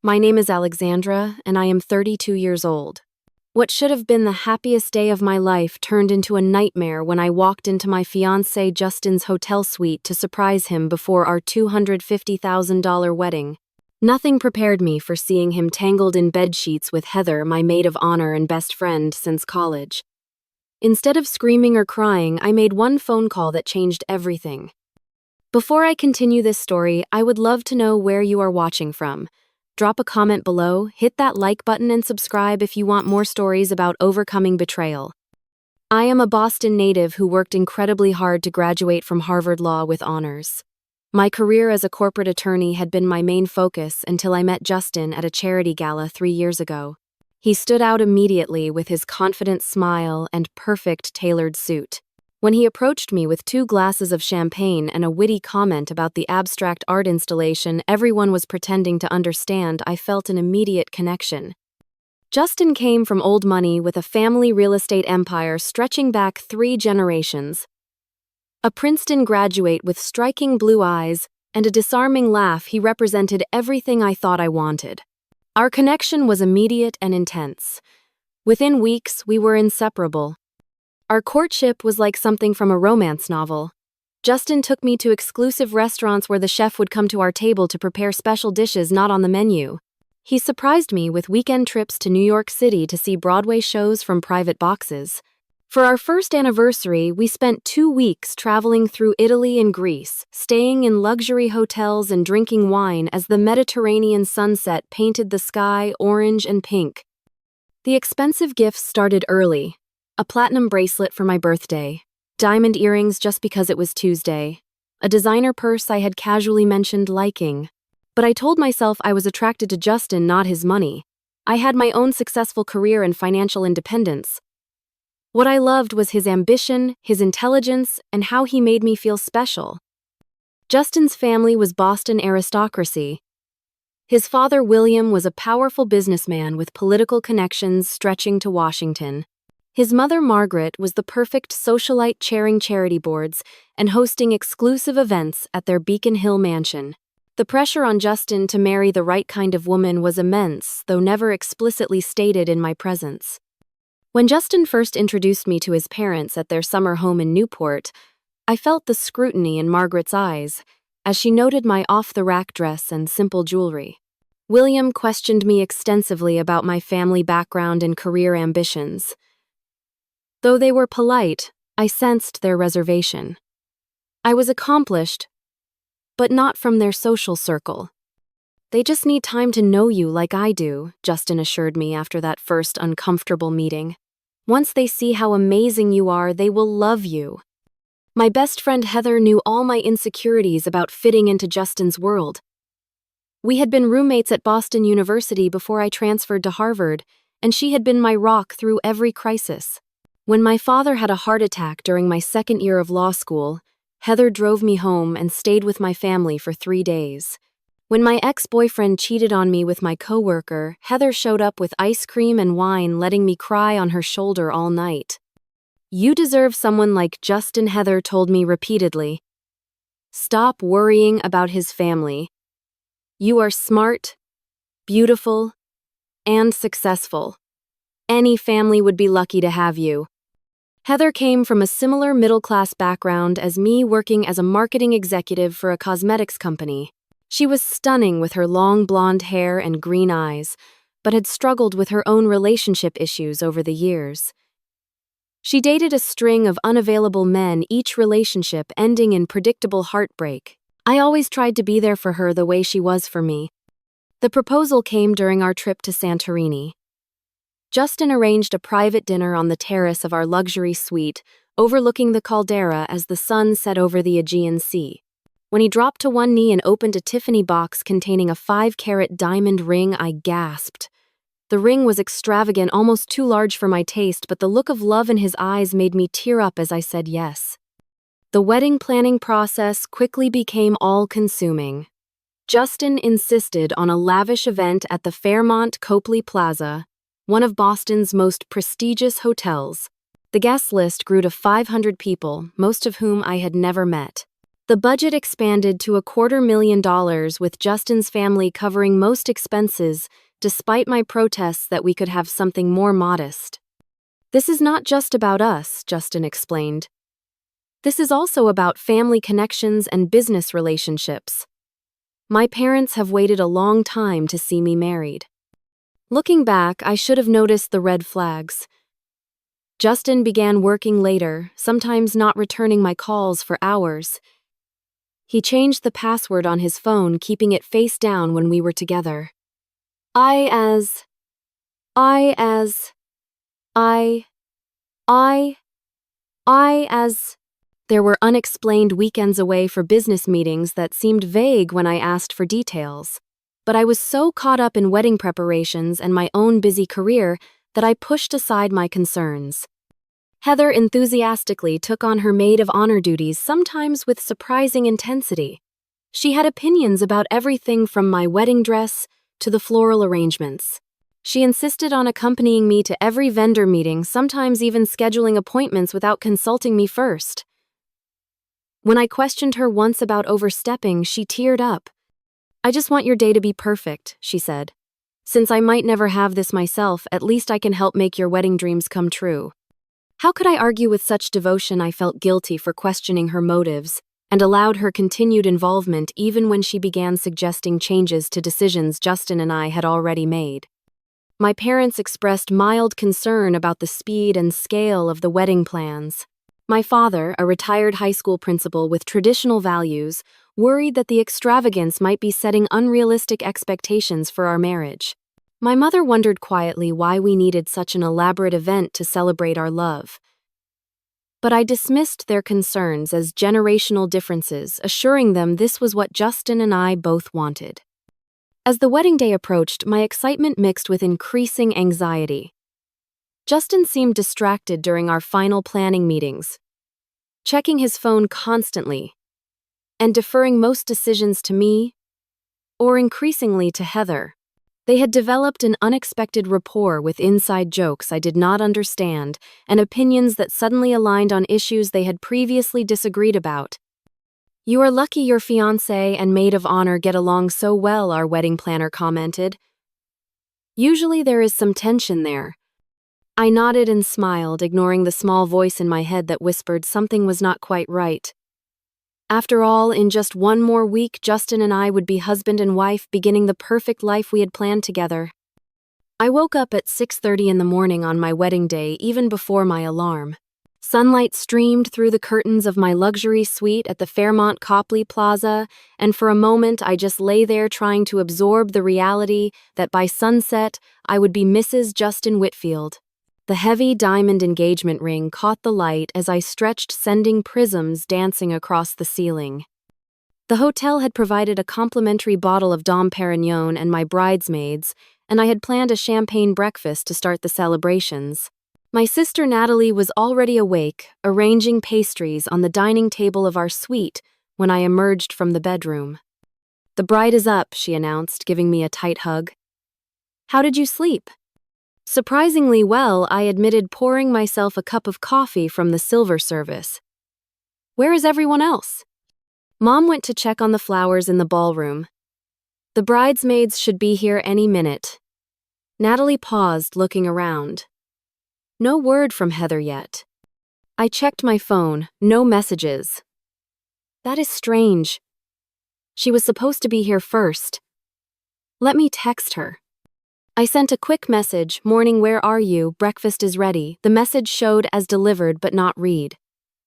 My name is Alexandra, and I am 32 years old. What should have been the happiest day of my life turned into a nightmare when I walked into my fiancé Justin's hotel suite to surprise him before our $250,000 wedding. Nothing prepared me for seeing him tangled in bedsheets with Heather, my maid of honor and best friend since college. Instead of screaming or crying, I made one phone call that changed everything. Before I continue this story, I would love to know where you are watching from. Drop a comment below, hit that like button, and subscribe if you want more stories about overcoming betrayal. I am a Boston native who worked incredibly hard to graduate from Harvard Law with honors. My career as a corporate attorney had been my main focus until I met Justin at a charity gala 3 years ago. He stood out immediately with his confident smile and perfect tailored suit. When he approached me with 2 glasses of champagne and a witty comment about the abstract art installation everyone was pretending to understand, I felt an immediate connection. Justin came from old money with a family real estate empire stretching back 3 generations. A Princeton graduate with striking blue eyes and a disarming laugh, he represented everything I thought I wanted. Our connection was immediate and intense. Within weeks, we were inseparable. Our courtship was like something from a romance novel. Justin took me to exclusive restaurants where the chef would come to our table to prepare special dishes not on the menu. He surprised me with weekend trips to New York City to see Broadway shows from private boxes. For our first anniversary, we spent 2 weeks traveling through Italy and Greece, staying in luxury hotels and drinking wine as the Mediterranean sunset painted the sky orange and pink. The expensive gifts started early. A platinum bracelet for my birthday, diamond earrings just because it was Tuesday, a designer purse I had casually mentioned liking. But I told myself I was attracted to Justin, not his money. I had my own successful career and financial independence. What I loved was his ambition, his intelligence, and how he made me feel special. Justin's family was Boston aristocracy. His father, William, was a powerful businessman with political connections stretching to Washington. His mother, Margaret, was the perfect socialite, chairing charity boards and hosting exclusive events at their Beacon Hill mansion. The pressure on Justin to marry the right kind of woman was immense, though never explicitly stated in my presence. When Justin first introduced me to his parents at their summer home in Newport, I felt the scrutiny in Margaret's eyes as she noted my off-the-rack dress and simple jewelry. William questioned me extensively about my family background and career ambitions. Though they were polite, I sensed their reservation. I was accomplished, but not from their social circle. They just need time to know you like I do, Justin assured me after that first uncomfortable meeting. Once they see how amazing you are, they will love you. My best friend Heather knew all my insecurities about fitting into Justin's world. We had been roommates at Boston University before I transferred to Harvard, and she had been my rock through every crisis. When my father had a heart attack during my second year of law school, Heather drove me home and stayed with my family for 3 days. When my ex-boyfriend cheated on me with my coworker, Heather showed up with ice cream and wine, letting me cry on her shoulder all night. You deserve someone like Justin, Heather told me repeatedly. Stop worrying about his family. You are smart, beautiful, and successful. Any family would be lucky to have you. Heather came from a similar middle-class background as me, working as a marketing executive for a cosmetics company. She was stunning with her long blonde hair and green eyes, but had struggled with her own relationship issues over the years. She dated a string of unavailable men, each relationship ending in predictable heartbreak. I always tried to be there for her the way she was for me. The proposal came during our trip to Santorini. Justin arranged a private dinner on the terrace of our luxury suite, overlooking the caldera as the sun set over the Aegean Sea. When he dropped to one knee and opened a Tiffany box containing a 5-carat diamond ring, I gasped. The ring was extravagant, almost too large for my taste, but the look of love in his eyes made me tear up as I said yes. The wedding planning process quickly became all-consuming. Justin insisted on a lavish event at the Fairmont Copley Plaza, one of Boston's most prestigious hotels. The guest list grew to 500 people, most of whom I had never met. The budget expanded to $250,000 with Justin's family covering most expenses, despite my protests that we could have something more modest. This is not just about us, Justin explained. This is also about family connections and business relationships. My parents have waited a long time to see me married. Looking back, I should have noticed the red flags. Justin began working later, sometimes not returning my calls for hours. He changed the password on his phone, keeping it face down when we were together. I as... There were unexplained weekends away for business meetings that seemed vague when I asked for details. But I was so caught up in wedding preparations and my own busy career that I pushed aside my concerns. Heather enthusiastically took on her maid of honor duties, sometimes with surprising intensity. She had opinions about everything from my wedding dress to the floral arrangements. She insisted on accompanying me to every vendor meeting, sometimes even scheduling appointments without consulting me first. When I questioned her once about overstepping, she teared up. "I just want your day to be perfect," she said. "Since I might never have this myself, at least I can help make your wedding dreams come true." How could I argue with such devotion? I felt guilty for questioning her motives and allowed her continued involvement even when she began suggesting changes to decisions Justin and I had already made. My parents expressed mild concern about the speed and scale of the wedding plans. My father, a retired high school principal with traditional values, worried that the extravagance might be setting unrealistic expectations for our marriage. My mother wondered quietly why we needed such an elaborate event to celebrate our love. But I dismissed their concerns as generational differences, assuring them this was what Justin and I both wanted. As the wedding day approached, my excitement mixed with increasing anxiety. Justin seemed distracted during our final planning meetings, checking his phone constantly, and deferring most decisions to me, or increasingly to Heather. They had developed an unexpected rapport with inside jokes I did not understand and opinions that suddenly aligned on issues they had previously disagreed about. "You are lucky your fiancé and maid of honor get along so well," our wedding planner commented. "Usually there is some tension there." I nodded and smiled, ignoring the small voice in my head that whispered something was not quite right. After all, in just one more week, Justin and I would be husband and wife, beginning the perfect life we had planned together. I woke up at 6:30 in the morning on my wedding day, even before my alarm. Sunlight streamed through the curtains of my luxury suite at the Fairmont Copley Plaza, and for a moment I just lay there trying to absorb the reality that by sunset I would be Mrs. Justin Whitfield. The heavy diamond engagement ring caught the light as I stretched, sending prisms dancing across the ceiling. The hotel had provided a complimentary bottle of Dom Perignon and my bridesmaids, and I had planned a champagne breakfast to start the celebrations. My sister Natalie was already awake, arranging pastries on the dining table of our suite when I emerged from the bedroom. "The bride is up," she announced, giving me a tight hug. "How did you sleep?" "Surprisingly well," I admitted, pouring myself a cup of coffee from the silver service. "Where is everyone else?" "Mom went to check on the flowers in the ballroom. The bridesmaids should be here any minute." Natalie paused, looking around. No word from Heather yet. I checked my phone, no messages. That is strange. She was supposed to be here first. Let me text her. I sent a quick message, "Morning, where are you? Breakfast is ready." The message showed as delivered but not read.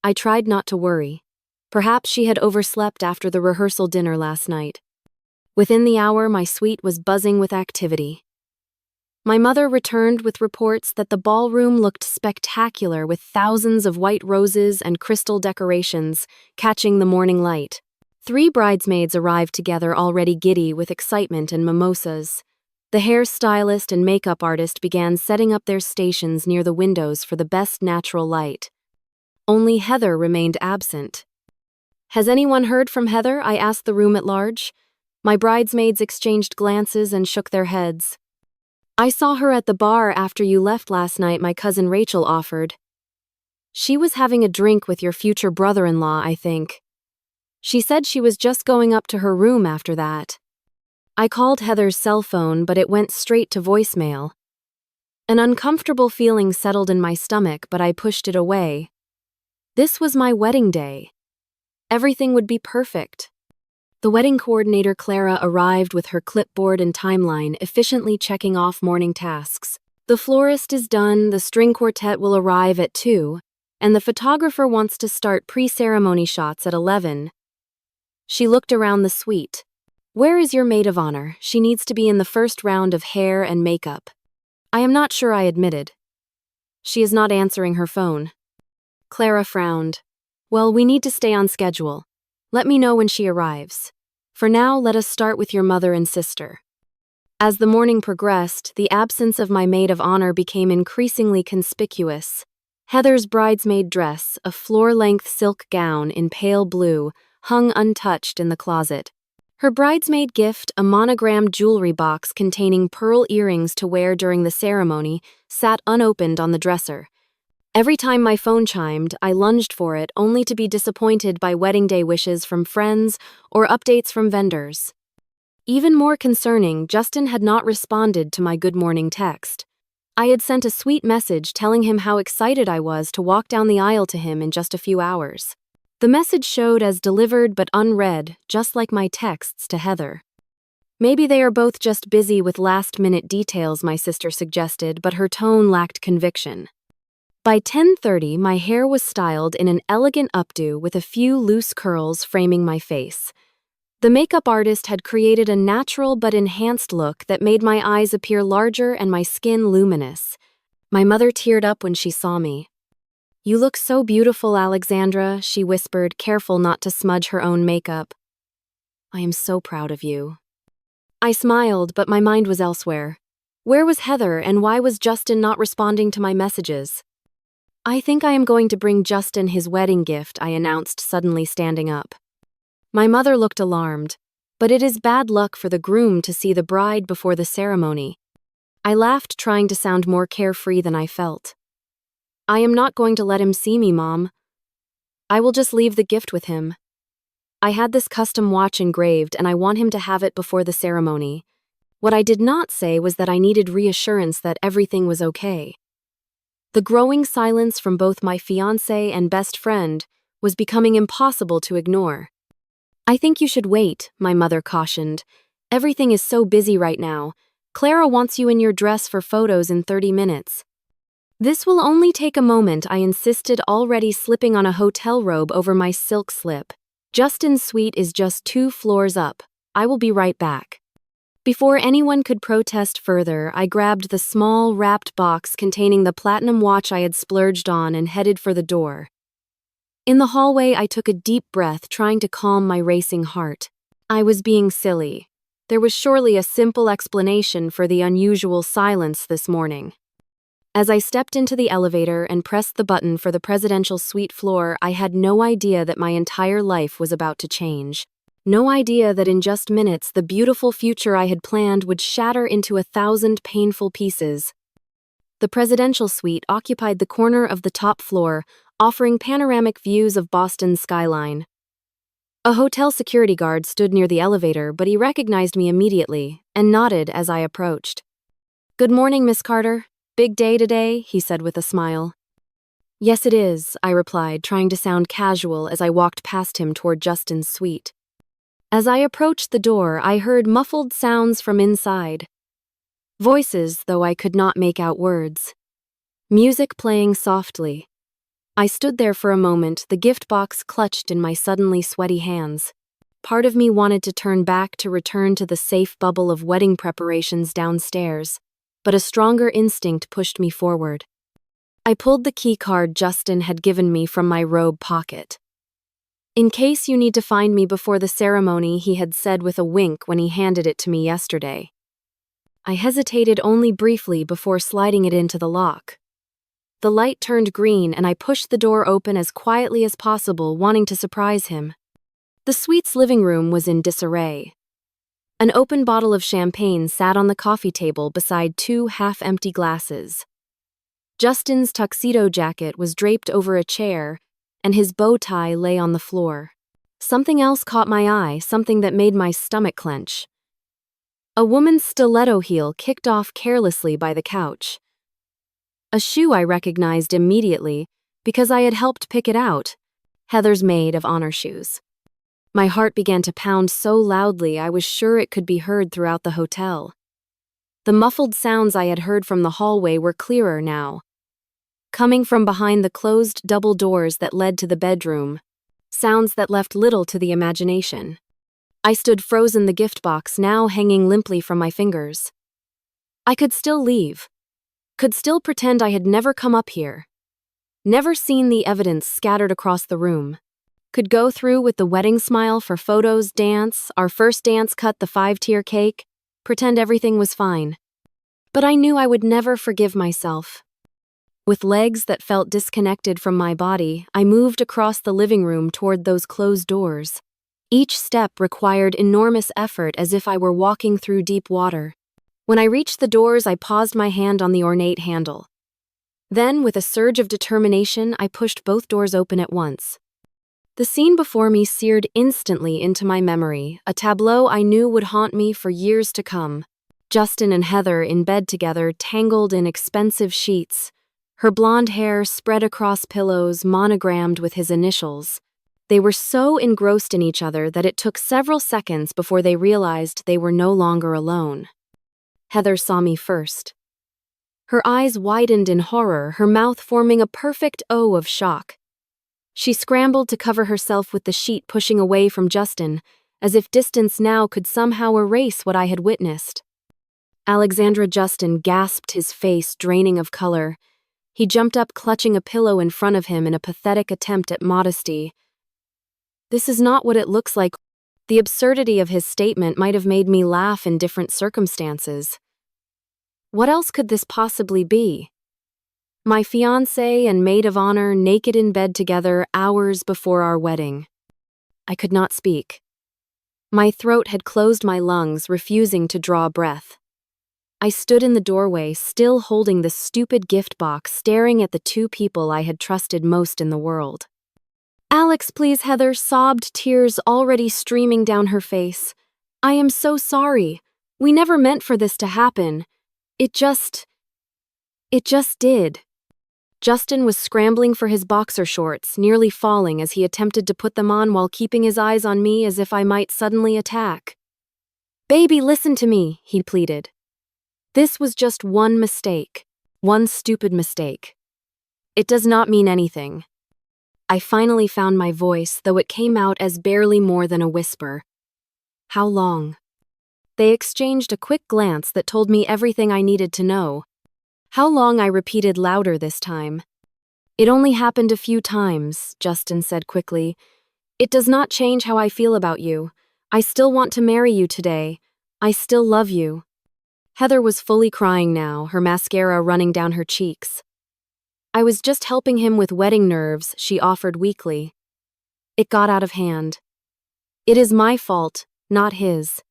I tried not to worry. Perhaps she had overslept after the rehearsal dinner last night. Within the hour, my suite was buzzing with activity. My mother returned with reports that the ballroom looked spectacular with thousands of white roses and crystal decorations catching the morning light. 3 bridesmaids arrived together, already giddy with excitement and mimosas. The hairstylist and makeup artist began setting up their stations near the windows for the best natural light. Only Heather remained absent. "Has anyone heard from Heather?" I asked the room at large. My bridesmaids exchanged glances and shook their heads. "I saw her at the bar after you left last night," my cousin Rachel offered. "She was having a drink with your future brother-in-law, I think." She said she was just going up to her room after that. I called Heather's cell phone, but it went straight to voicemail. An uncomfortable feeling settled in my stomach, but I pushed it away. This was my wedding day. Everything would be perfect. The wedding coordinator, Clara, arrived with her clipboard and timeline, efficiently checking off morning tasks. The florist is done, the string quartet will arrive at 2, and the photographer wants to start pre-ceremony shots at 11. She looked around the suite. Where is your maid of honor? She needs to be in the first round of hair and makeup. I am not sure, I admitted. She is not answering her phone. Clara frowned. Well, we need to stay on schedule. Let me know when she arrives. For now, let us start with your mother and sister. As the morning progressed, the absence of my maid of honor became increasingly conspicuous. Heather's bridesmaid dress, a floor-length silk gown in pale blue, hung untouched in the closet. Her bridesmaid gift, a monogrammed jewelry box containing pearl earrings to wear during the ceremony, sat unopened on the dresser. Every time my phone chimed, I lunged for it, only to be disappointed by wedding day wishes from friends or updates from vendors. Even more concerning, Justin had not responded to my good morning text. I had sent a sweet message telling him how excited I was to walk down the aisle to him in just a few hours. The message showed as delivered but unread, just like my texts to Heather. Maybe they are both just busy with last-minute details, my sister suggested, but her tone lacked conviction. By 10:30, my hair was styled in an elegant updo with a few loose curls framing my face. The makeup artist had created a natural but enhanced look that made my eyes appear larger and my skin luminous. My mother teared up when she saw me. You look so beautiful, Alexandra, she whispered, careful not to smudge her own makeup. I am so proud of you. I smiled, but my mind was elsewhere. Where was Heather, and why was Justin not responding to my messages? I think I am going to bring Justin his wedding gift, I announced, suddenly standing up. My mother looked alarmed, but it is bad luck for the groom to see the bride before the ceremony. I laughed, trying to sound more carefree than I felt. I am not going to let him see me, Mom. I will just leave the gift with him. I had this custom watch engraved, and I want him to have it before the ceremony. What I did not say was that I needed reassurance that everything was okay. The growing silence from both my fiancé and best friend was becoming impossible to ignore. I think you should wait, my mother cautioned. Everything is so busy right now. Clara wants you in your dress for photos in 30 minutes. This will only take a moment, I insisted, already slipping on a hotel robe over my silk slip. Justin's suite is just 2 floors up. I will be right back. Before anyone could protest further, I grabbed the small, wrapped box containing the platinum watch I had splurged on and headed for the door. In the hallway, I took a deep breath, trying to calm my racing heart. I was being silly. There was surely a simple explanation for the unusual silence this morning. As I stepped into the elevator and pressed the button for the presidential suite floor, I had no idea that my entire life was about to change. No idea that in just minutes the beautiful future I had planned would shatter into 1,000 painful pieces. The presidential suite occupied the corner of the top floor, offering panoramic views of Boston's skyline. A hotel security guard stood near the elevator, but he recognized me immediately and nodded as I approached. Good morning, Miss Carter. Big day today, he said with a smile. Yes, it is, I replied, trying to sound casual as I walked past him toward Justin's suite. As I approached the door, I heard muffled sounds from inside. Voices, though I could not make out words. Music playing softly. I stood there for a moment, the gift box clutched in my suddenly sweaty hands. Part of me wanted to turn back to return to the safe bubble of wedding preparations downstairs, but a stronger instinct pushed me forward. I pulled the key card Justin had given me from my robe pocket. In case you need to find me before the ceremony, he had said with a wink when he handed it to me yesterday. I hesitated only briefly before sliding it into the lock. The light turned green and I pushed the door open as quietly as possible, wanting to surprise him. The suite's living room was in disarray. An open bottle of champagne sat on the coffee table beside 2 half-empty glasses. Justin's tuxedo jacket was draped over a chair, and his bow tie lay on the floor. something else caught my eye, something that made my stomach clench. A woman's stiletto heel kicked off carelessly by the couch. A shoe I recognized immediately because I had helped pick it out, Heather's maid of honor shoes. My heart began to pound so loudly I was sure it could be heard throughout the hotel. The muffled sounds I had heard from the hallway were clearer now, coming from behind the closed double doors that led to the bedroom, sounds that left little to the imagination. I stood frozen, the gift box now hanging limply from my fingers. I could still leave, could still pretend I had never come up here, never seen the evidence scattered across the room, could go through with the wedding smile for photos, dance, our first dance, cut the 5-tier cake, pretend everything was fine. But I knew I would never forgive myself. With legs that felt disconnected from my body, I moved across the living room toward those closed doors. Each step required enormous effort, as if I were walking through deep water. When I reached the doors, I paused, my hand on the ornate handle. Then, with a surge of determination, I pushed both doors open at once. The scene before me seared instantly into my memory, a tableau I knew would haunt me for years to come. Justin and Heather in bed together, tangled in expensive sheets, her blonde hair spread across pillows monogrammed with his initials. They were so engrossed in each other that it took several seconds before they realized they were no longer alone. Heather saw me first. Her eyes widened in horror, her mouth forming a perfect O of shock. She scrambled to cover herself with the sheet, pushing away from Justin, as if distance now could somehow erase what I had witnessed. Alexandra. Justin gasped, his face draining of color. He jumped up, clutching a pillow in front of him in a pathetic attempt at modesty. This is not what it looks like. The absurdity of his statement might have made me laugh in different circumstances. What else could this possibly be? My fiancé and maid of honor naked in bed together hours before our wedding. I could not speak. My throat had closed my lungs, refusing to draw breath. I stood in the doorway, still holding the stupid gift box, staring at the two people I had trusted most in the world. Alex, please, Heather sobbed, tears already streaming down her face. I am so sorry. We never meant for this to happen. It just did. Justin was scrambling for his boxer shorts, nearly falling as he attempted to put them on while keeping his eyes on me as if I might suddenly attack. Baby, listen to me, he pleaded. This was just one mistake, one stupid mistake. It does not mean anything. I finally found my voice, though it came out as barely more than a whisper. How long? They exchanged a quick glance that told me everything I needed to know. How long? I repeated louder this time. It only happened a few times, Justin said quickly. It does not change how I feel about you. I still want to marry you today. I still love you. Heather was fully crying now, her mascara running down her cheeks. I was just helping him with wedding nerves, she offered weakly. It got out of hand. It is my fault, not his.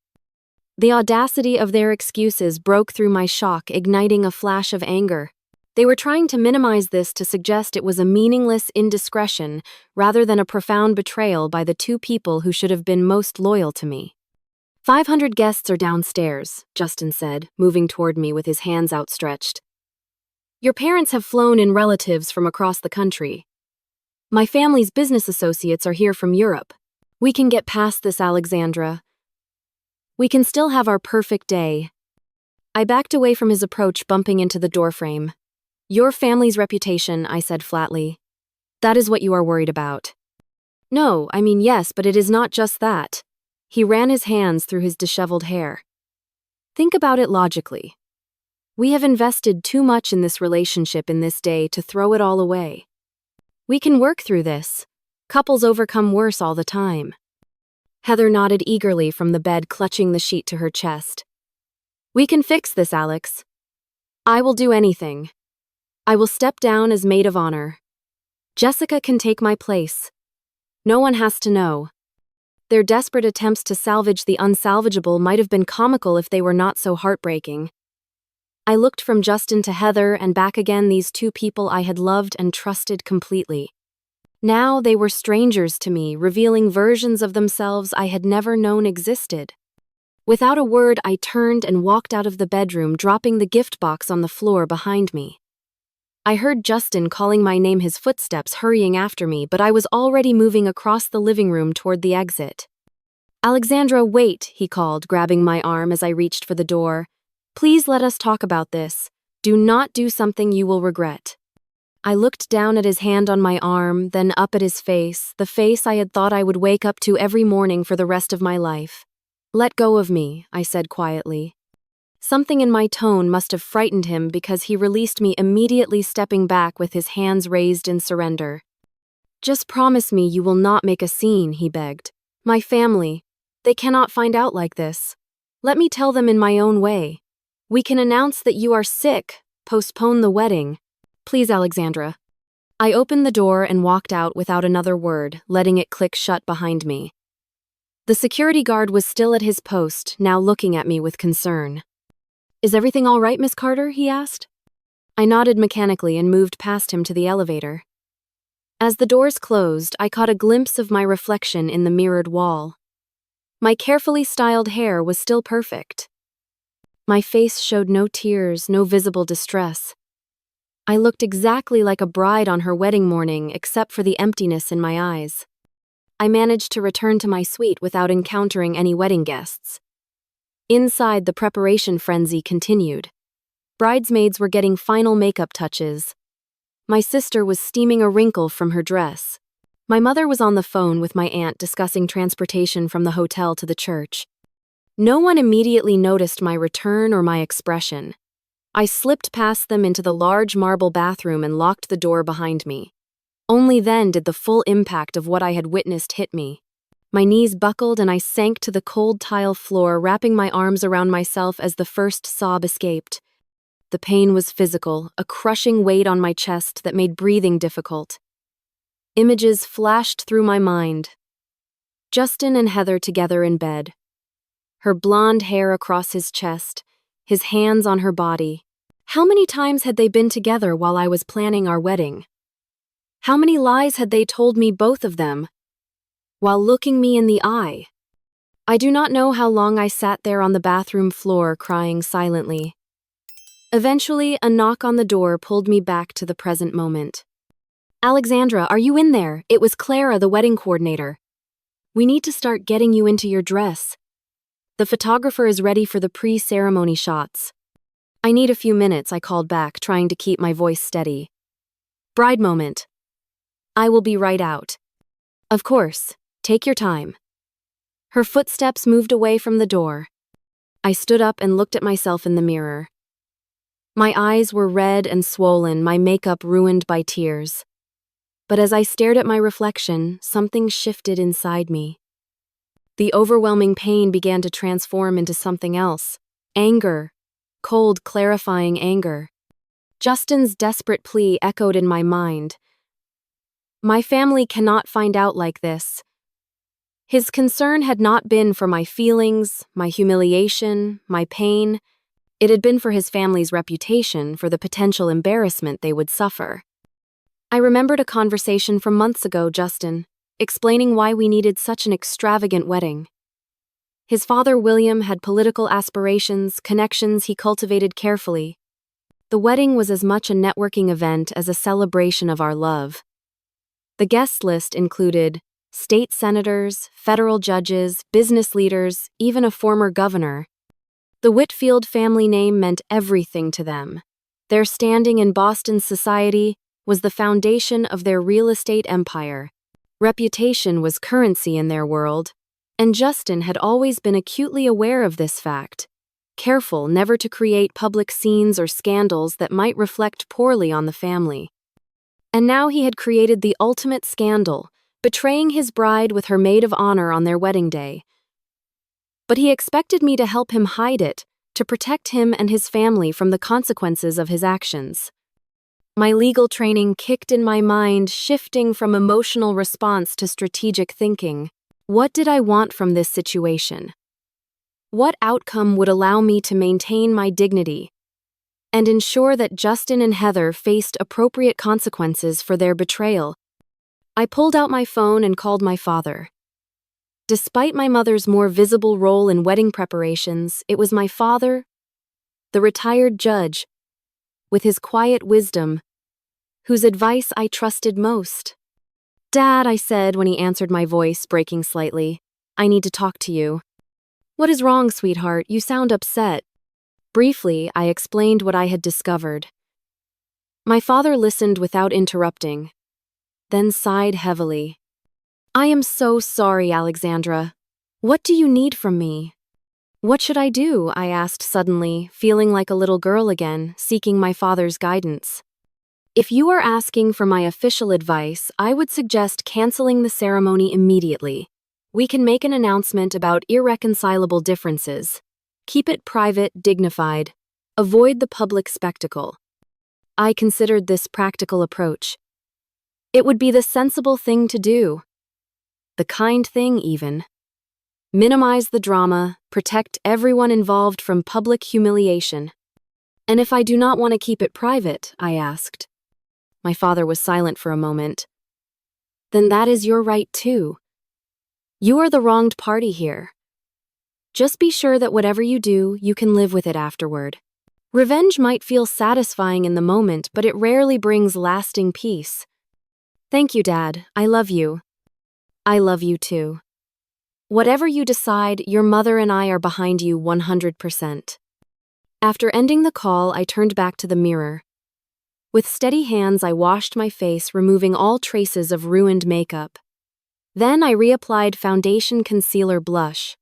The audacity of their excuses broke through my shock, igniting a flash of anger. They were trying to minimize this to suggest it was a meaningless indiscretion rather than a profound betrayal by the two people who should have been most loyal to me. 500 guests are downstairs, Justin said, moving toward me with his hands outstretched. Your parents have flown in relatives from across the country. My family's business associates are here from Europe. We can get past this, Alexandra. We can still have our perfect day. I backed away from his approach, bumping into the doorframe. Your family's reputation, I said flatly. That is what you are worried about. No, I mean yes, but it is not just that. He ran his hands through his disheveled hair. Think about it logically. We have invested too much in this relationship in this day to throw it all away. We can work through this. Couples overcome worse all the time. Heather nodded eagerly from the bed, clutching the sheet to her chest. We can fix this, Alex. I will do anything. I will step down as maid of honor. Jessica can take my place. No one has to know. Their desperate attempts to salvage the unsalvageable might have been comical if they were not so heartbreaking. I looked from Justin to Heather and back again, these two people I had loved and trusted completely. Now they were strangers to me, revealing versions of themselves I had never known existed. Without a word, I turned and walked out of the bedroom, dropping the gift box on the floor behind me. I heard Justin calling my name, his footsteps hurrying after me, but I was already moving across the living room toward the exit. "Alexandra, wait," he called, grabbing my arm as I reached for the door. "Please let us talk about this. Do not do something you will regret." I looked down at his hand on my arm, then up at his face, the face I had thought I would wake up to every morning for the rest of my life. "Let go of me," I said quietly. Something in my tone must have frightened him because he released me, immediately stepping back with his hands raised in surrender. "Just promise me you will not make a scene," he begged. "My family, they cannot find out like this. Let me tell them in my own way. We can announce that you are sick, postpone the wedding. Please, Alexandra." I opened the door and walked out without another word, letting it click shut behind me. The security guard was still at his post, now looking at me with concern. "Is everything all right, Miss Carter?" he asked. I nodded mechanically and moved past him to the elevator. As the doors closed, I caught a glimpse of my reflection in the mirrored wall. My carefully styled hair was still perfect. My face showed no tears, no visible distress. I looked exactly like a bride on her wedding morning, except for the emptiness in my eyes. I managed to return to my suite without encountering any wedding guests. Inside, the preparation frenzy continued. Bridesmaids were getting final makeup touches. My sister was steaming a wrinkle from her dress. My mother was on the phone with my aunt discussing transportation from the hotel to the church. No one immediately noticed my return or my expression. I slipped past them into the large marble bathroom and locked the door behind me. Only then did the full impact of what I had witnessed hit me. My knees buckled and I sank to the cold tile floor, wrapping my arms around myself as the first sob escaped. The pain was physical, a crushing weight on my chest that made breathing difficult. Images flashed through my mind. Justin and Heather together in bed. Her blonde hair across his chest, his hands on her body. How many times had they been together while I was planning our wedding? How many lies had they told me, both of them, while looking me in the eye? I do not know how long I sat there on the bathroom floor crying silently. Eventually, a knock on the door pulled me back to the present moment. "Alexandra, are you in there? It was Clara, the wedding coordinator. We need to start getting you into your dress. The photographer is ready for the pre-ceremony shots." "I need a few minutes," I called back, trying to keep my voice steady. "Bride moment. I will be right out." "Of course. Take your time." Her footsteps moved away from the door. I stood up and looked at myself in the mirror. My eyes were red and swollen, my makeup ruined by tears. But as I stared at my reflection, something shifted inside me. The overwhelming pain began to transform into something else. Anger. Cold, clarifying anger. Justin's desperate plea echoed in my mind. My family cannot find out like this. His concern had not been for my feelings, my humiliation, my pain. It had been for his family's reputation, for the potential embarrassment they would suffer. I remembered a conversation from months ago, Justin, explaining why we needed such an extravagant wedding. His father, William, had political aspirations, connections he cultivated carefully. The wedding was as much a networking event as a celebration of our love. The guest list included state senators, federal judges, business leaders, even a former governor. The Whitfield family name meant everything to them. Their standing in Boston society was the foundation of their real estate empire. Reputation was currency in their world, and Justin had always been acutely aware of this fact, careful never to create public scenes or scandals that might reflect poorly on the family. And now he had created the ultimate scandal, betraying his bride with her maid of honor on their wedding day. But he expected me to help him hide it, to protect him and his family from the consequences of his actions. My legal training kicked in my mind, shifting from emotional response to strategic thinking. What did I want from this situation? What outcome would allow me to maintain my dignity and ensure that Justin and Heather faced appropriate consequences for their betrayal? I pulled out my phone and called my father. Despite my mother's more visible role in wedding preparations, it was my father, the retired judge, with his quiet wisdom, whose advice I trusted most. "Dad," I said when he answered, my voice breaking slightly, "I need to talk to you." "What is wrong, sweetheart? You sound upset." Briefly, I explained what I had discovered. My father listened without interrupting, then sighed heavily. "I am so sorry, Alexandra. What do you need from me?" "What should I do?" I asked suddenly, feeling like a little girl again, seeking my father's guidance. "If you are asking for my official advice, I would suggest canceling the ceremony immediately. We can make an announcement about irreconcilable differences. Keep it private, dignified. Avoid the public spectacle." I considered this practical approach. It would be the sensible thing to do. The kind thing, even. Minimize the drama, protect everyone involved from public humiliation. "And if I do not want to keep it private?" I asked. My father was silent for a moment. "Then that is your right too. You are the wronged party here. Just be sure that whatever you do, you can live with it afterward. Revenge might feel satisfying in the moment, but it rarely brings lasting peace." "Thank you, Dad. I love you." "I love you too. Whatever you decide, your mother and I are behind you 100%. After ending the call, I turned back to the mirror. With steady hands, I washed my face, removing all traces of ruined makeup. Then I reapplied foundation, concealer, blush.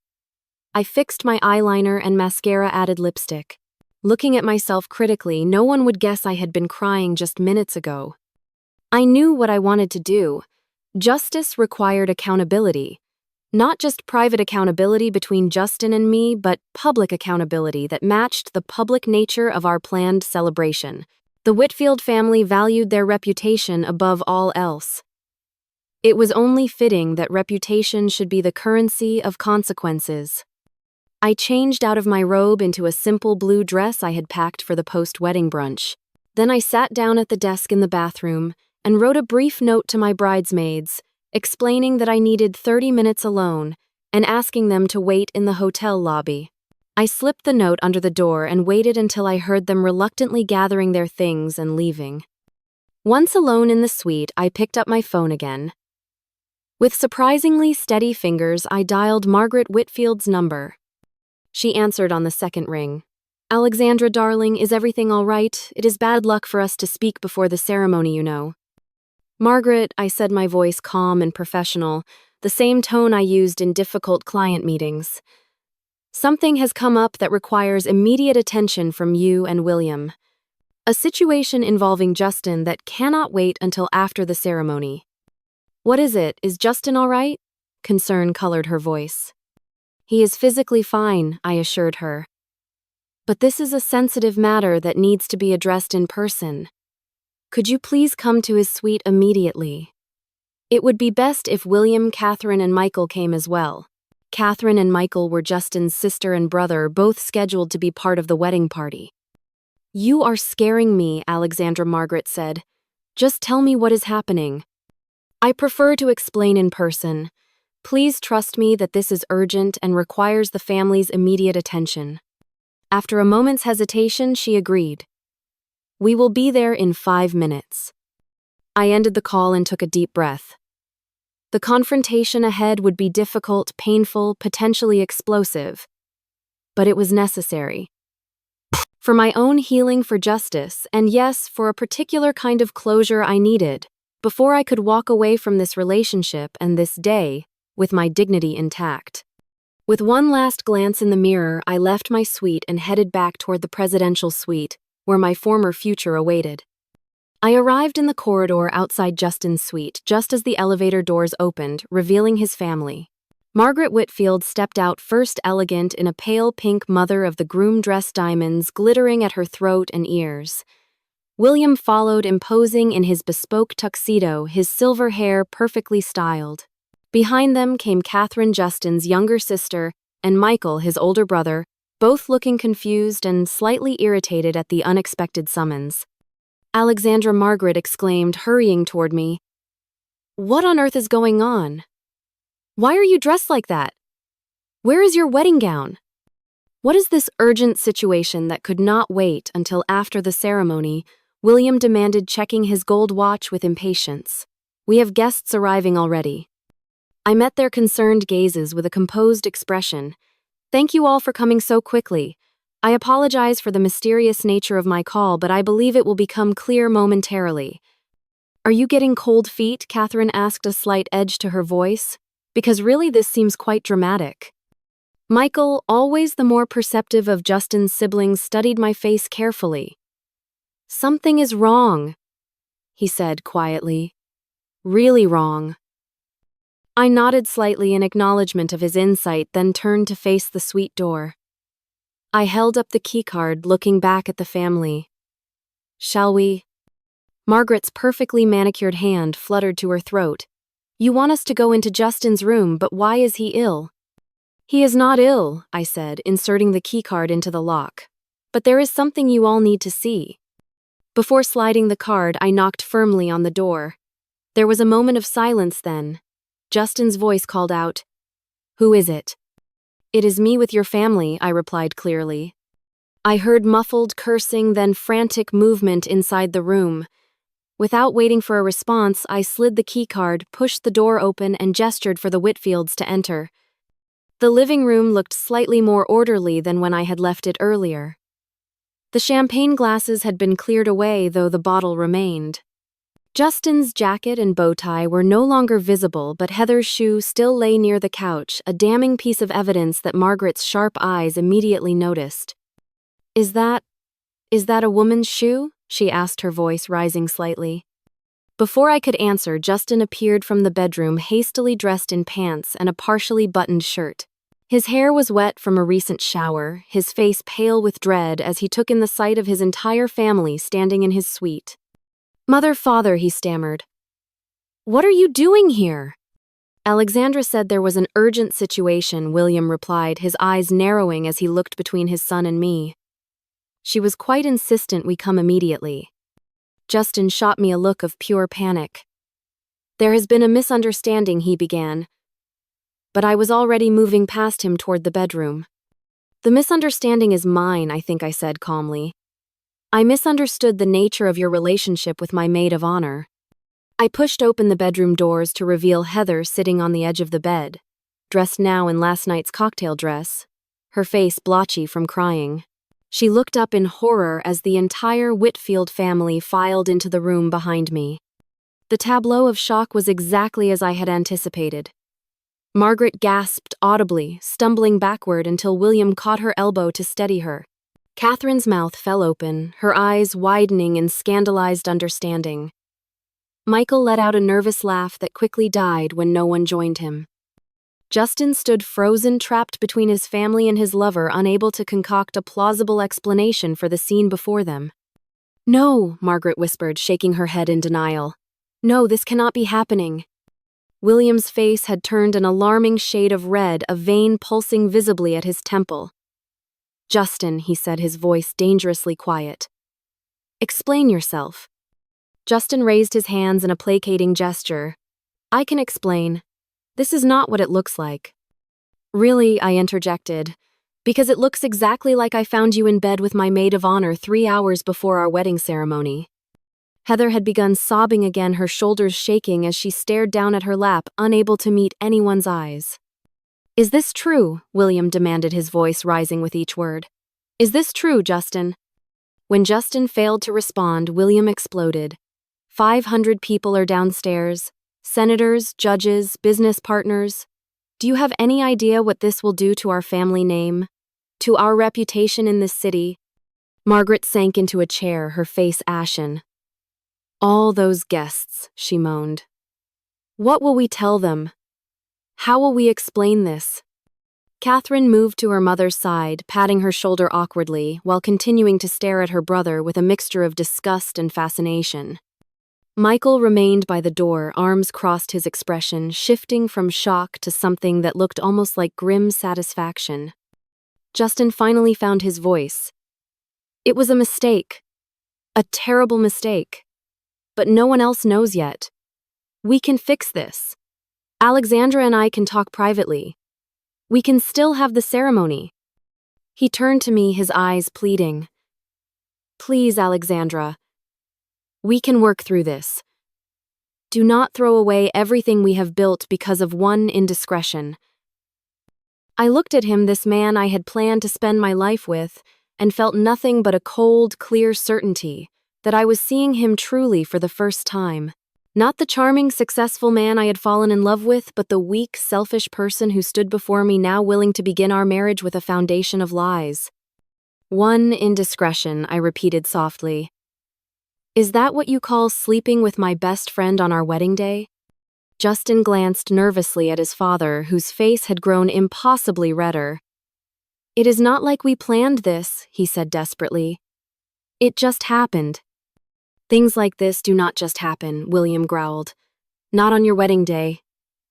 I fixed my eyeliner and mascara-added lipstick. Looking at myself critically, no one would guess I had been crying just minutes ago. I knew what I wanted to do. Justice required accountability. Not just private accountability between Justin and me, but public accountability that matched the public nature of our planned celebration. The Whitfield family valued their reputation above all else. It was only fitting that reputation should be the currency of consequences. I changed out of my robe into a simple blue dress I had packed for the post-wedding brunch. Then I sat down at the desk in the bathroom and wrote a brief note to my bridesmaids, explaining that I needed 30 minutes alone and asking them to wait in the hotel lobby. I slipped the note under the door and waited until I heard them reluctantly gathering their things and leaving. Once alone in the suite, I picked up my phone again. With surprisingly steady fingers, I dialed Margaret Whitfield's number. She answered on the second ring. "Alexandra, darling, is everything all right? It is bad luck for us to speak before the ceremony, you know." "Margaret," I said, my voice calm and professional, the same tone I used in difficult client meetings. "Something has come up that requires immediate attention from you and William. A situation involving Justin that cannot wait until after the ceremony." "What is it? Is Justin all right?" Concern colored her voice. "He is physically fine," I assured her. "But this is a sensitive matter that needs to be addressed in person. Could you please come to his suite immediately? It would be best if William, Catherine, and Michael came as well." Catherine and Michael were Justin's sister and brother, both scheduled to be part of the wedding party. "You are scaring me," Alexandra, Margaret said. "Just tell me what is happening." "I prefer to explain in person. Please trust me that this is urgent and requires the family's immediate attention." After a moment's hesitation, she agreed. "We will be there in 5 minutes." I ended the call and took a deep breath. The confrontation ahead would be difficult, painful, potentially explosive. But it was necessary. For my own healing, for justice, and yes, for a particular kind of closure I needed, before I could walk away from this relationship and this day with my dignity intact. With one last glance in the mirror, I left my suite and headed back toward the presidential suite, where my former future awaited. I arrived in the corridor outside Justin's suite just as the elevator doors opened, revealing his family. Margaret Whitfield stepped out first, elegant in a pale pink mother of the groom dress, diamonds glittering at her throat and ears. William followed, imposing in his bespoke tuxedo, his silver hair perfectly styled. Behind them came Catherine, Justin's younger sister, and Michael, his older brother, both looking confused and slightly irritated at the unexpected summons. "Alexandra," Margaret exclaimed, hurrying toward me. What on earth is going on? Why are you dressed like that? Where is your wedding gown? What is this urgent situation that could not wait until after the ceremony? William demanded, checking his gold watch with impatience. We have guests arriving already. I met their concerned gazes with a composed expression. Thank you all for coming so quickly. I apologize for the mysterious nature of my call, but I believe it will become clear momentarily. Are you getting cold feet? Catherine asked, a slight edge to her voice. Because really this seems quite dramatic. Michael, always the more perceptive of Justin's siblings, studied my face carefully. Something is wrong, he said quietly. Really wrong. I nodded slightly in acknowledgement of his insight, then turned to face the suite door. I held up the keycard, looking back at the family. Shall we? Margaret's perfectly manicured hand fluttered to her throat. You want us to go into Justin's room, but why is he ill? He is not ill, I said, inserting the keycard into the lock. But there is something you all need to see. Before sliding the card, I knocked firmly on the door. There was a moment of silence then. Justin's voice called out, Who is it? It is me with your family, I replied clearly. I heard muffled cursing, then frantic movement inside the room. Without waiting for a response, I slid the keycard, pushed the door open, and gestured for the Whitfields to enter. The living room looked slightly more orderly than when I had left it earlier. The champagne glasses had been cleared away, though the bottle remained. Justin's jacket and bow tie were no longer visible, but Heather's shoe still lay near the couch, a damning piece of evidence that Margaret's sharp eyes immediately noticed. Is that a woman's shoe? She asked, her voice rising slightly. Before I could answer, Justin appeared from the bedroom, hastily dressed in pants and a partially buttoned shirt. His hair was wet from a recent shower, his face pale with dread as he took in the sight of his entire family standing in his suite. Mother, father, he stammered. What are you doing here? Alexandra said there was an urgent situation, William replied, his eyes narrowing as he looked between his son and me. She was quite insistent we come immediately. Justin shot me a look of pure panic. There has been a misunderstanding, he began. But I was already moving past him toward the bedroom. The misunderstanding is mine, I think I said calmly. I misunderstood the nature of your relationship with my maid of honor. I pushed open the bedroom doors to reveal Heather sitting on the edge of the bed, dressed now in last night's cocktail dress, her face blotchy from crying. She looked up in horror as the entire Whitfield family filed into the room behind me. The tableau of shock was exactly as I had anticipated. Margaret gasped audibly, stumbling backward until William caught her elbow to steady her. Catherine's mouth fell open, her eyes widening in scandalized understanding. Michael let out a nervous laugh that quickly died when no one joined him. Justin stood frozen, trapped between his family and his lover, unable to concoct a plausible explanation for the scene before them. No, Margaret whispered, shaking her head in denial. No, this cannot be happening. William's face had turned an alarming shade of red, a vein pulsing visibly at his temple. Justin, he said, his voice dangerously quiet. Explain yourself. Justin raised his hands in a placating gesture. I can explain. This is not what it looks like. Really, I interjected, because it looks exactly like I found you in bed with my maid of honor 3 hours before our wedding ceremony. Heather had begun sobbing again, her shoulders shaking as she stared down at her lap, unable to meet anyone's eyes. Is this true? William demanded, his voice rising with each word. Is this true, Justin? When Justin failed to respond, William exploded. 500 people are downstairs. Senators, judges, business partners. Do you have any idea what this will do to our family name? To our reputation in this city? Margaret sank into a chair, her face ashen. All those guests, she moaned. What will we tell them? How will we explain this? Catherine moved to her mother's side, patting her shoulder awkwardly, while continuing to stare at her brother with a mixture of disgust and fascination. Michael remained by the door, arms crossed, his expression shifting from shock to something that looked almost like grim satisfaction. Justin finally found his voice. It was a mistake. A terrible mistake. But no one else knows yet. We can fix this. Alexandra and I can talk privately. We can still have the ceremony. He turned to me, his eyes pleading. Please, Alexandra. We can work through this. Do not throw away everything we have built because of one indiscretion. I looked at him, this man I had planned to spend my life with, and felt nothing but a cold, clear certainty that I was seeing him truly for the first time. Not the charming, successful man I had fallen in love with, but the weak, selfish person who stood before me now willing to begin our marriage with a foundation of lies. One indiscretion, I repeated softly. Is that what you call sleeping with my best friend on our wedding day? Justin glanced nervously at his father, whose face had grown impossibly redder. It is not like we planned this, he said desperately. It just happened. Things like this do not just happen, William growled. Not on your wedding day.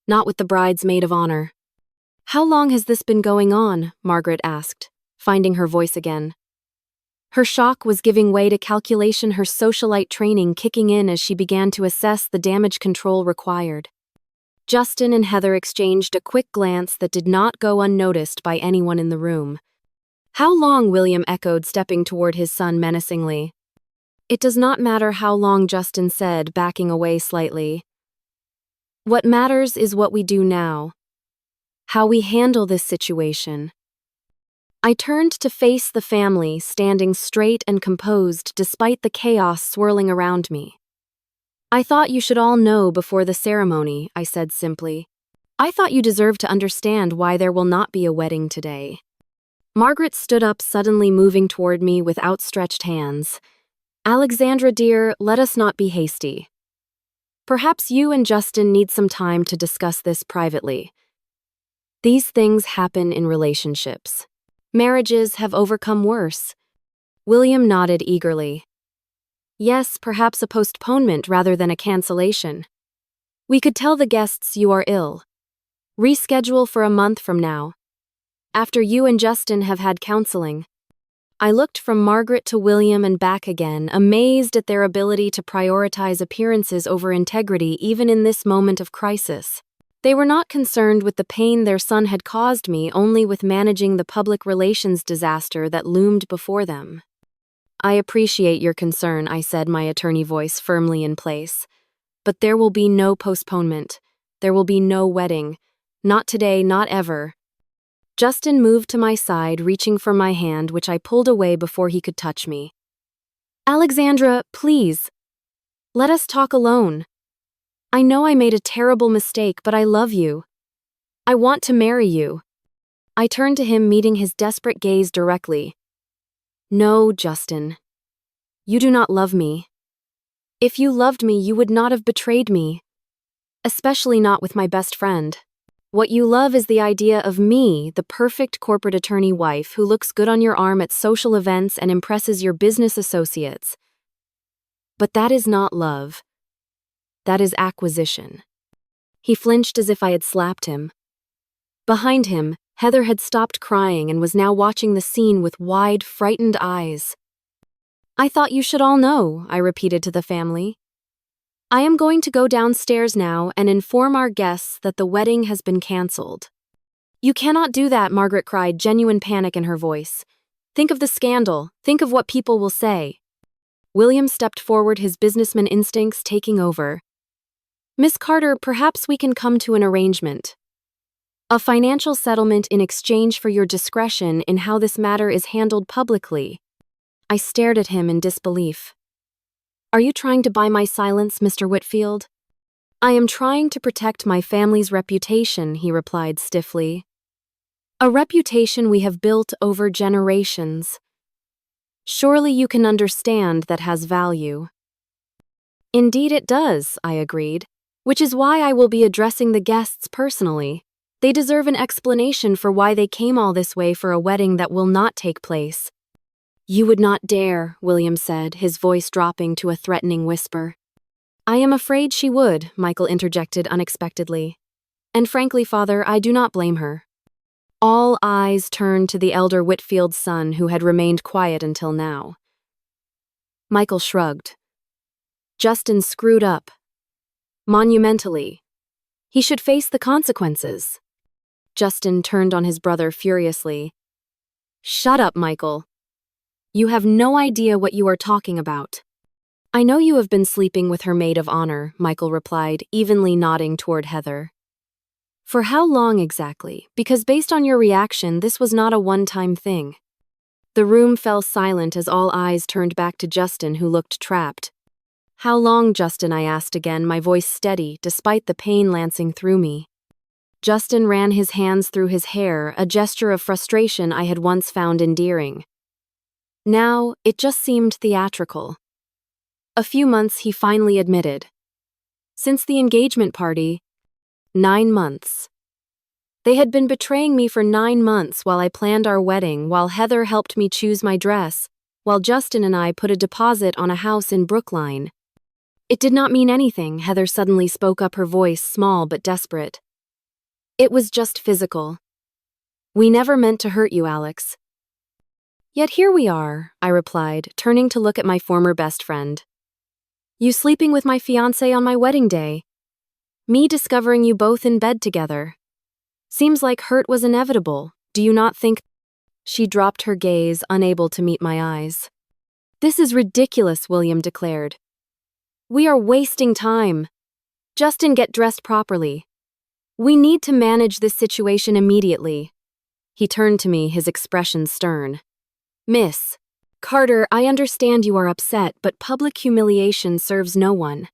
Not with the bride's maid of honor. How long has this been going on? Margaret asked, finding her voice again. Her shock was giving way to calculation, her socialite training kicking in as she began to assess the damage control required. Justin and Heather exchanged a quick glance that did not go unnoticed by anyone in the room. How long? William echoed, stepping toward his son menacingly. It does not matter how long, Justin said, backing away slightly. What matters is what we do now. How we handle this situation. I turned to face the family, standing straight and composed despite the chaos swirling around me. I thought you should all know before the ceremony, I said simply. I thought you deserved to understand why there will not be a wedding today. Margaret stood up, suddenly moving toward me with outstretched hands. Alexandra, dear, let us not be hasty. Perhaps you and Justin need some time to discuss this privately. These things happen in relationships. Marriages have overcome worse. William nodded eagerly. Yes, perhaps a postponement rather than a cancellation. We could tell the guests you are ill. Reschedule for a month from now. After you and Justin have had counseling. I looked from Margaret to William and back again, amazed at their ability to prioritize appearances over integrity even in this moment of crisis. They were not concerned with the pain their son had caused me, only with managing the public relations disaster that loomed before them. I appreciate your concern, I said, my attorney voice firmly in place. But there will be no postponement. There will be no wedding. Not today, not ever. Justin moved to my side, reaching for my hand, which I pulled away before he could touch me. Alexandra, please. Let us talk alone. I know I made a terrible mistake, but I love you. I want to marry you. I turned to him, meeting his desperate gaze directly. No, Justin. You do not love me. If you loved me, you would not have betrayed me. Especially not with my best friend. What you love is the idea of me, the perfect corporate attorney wife who looks good on your arm at social events and impresses your business associates. But that is not love. That is acquisition. He flinched as if I had slapped him. Behind him, Heather had stopped crying and was now watching the scene with wide, frightened eyes. I thought you should all know, I repeated to the family. I am going to go downstairs now and inform our guests that the wedding has been canceled. You cannot do that, Margaret cried, genuine panic in her voice. Think of the scandal. Think of what people will say. William stepped forward, his businessman instincts taking over. Miss Carter, perhaps we can come to an arrangement. A financial settlement in exchange for your discretion in how this matter is handled publicly. I stared at him in disbelief. Are you trying to buy my silence, Mr. Whitfield? I am trying to protect my family's reputation, he replied stiffly. A reputation we have built over generations. Surely you can understand that has value. Indeed it does, I agreed, which is why I will be addressing the guests personally. They deserve an explanation for why they came all this way for a wedding that will not take place. You would not dare, William said, his voice dropping to a threatening whisper. I am afraid she would, Michael interjected unexpectedly. And frankly, Father, I do not blame her. All eyes turned to the elder Whitfield's son, who had remained quiet until now. Michael shrugged. Justin screwed up. Monumentally. He should face the consequences. Justin turned on his brother furiously. Shut up, Michael. You have no idea what you are talking about. I know you have been sleeping with her maid of honor, Michael replied, evenly nodding toward Heather. For how long exactly? Because based on your reaction, this was not a one-time thing. The room fell silent as all eyes turned back to Justin, who looked trapped. How long, Justin? I asked again, my voice steady, despite the pain lancing through me. Justin ran his hands through his hair, a gesture of frustration I had once found endearing. Now, it just seemed theatrical. A few months, he finally admitted. Since the engagement party, 9 months. They had been betraying me for 9 months while I planned our wedding, while Heather helped me choose my dress, while Justin and I put a deposit on a house in Brookline. It did not mean anything, Heather suddenly spoke up, her voice small but desperate. It was just physical. We never meant to hurt you, Alex. Yet here we are, I replied, turning to look at my former best friend. You sleeping with my fiancé on my wedding day. Me discovering you both in bed together. Seems like hurt was inevitable, do you not think? She dropped her gaze, unable to meet my eyes. This is ridiculous, William declared. We are wasting time. Justin, get dressed properly. We need to manage this situation immediately. He turned to me, his expression stern. Miss Carter, I understand you are upset, but public humiliation serves no one.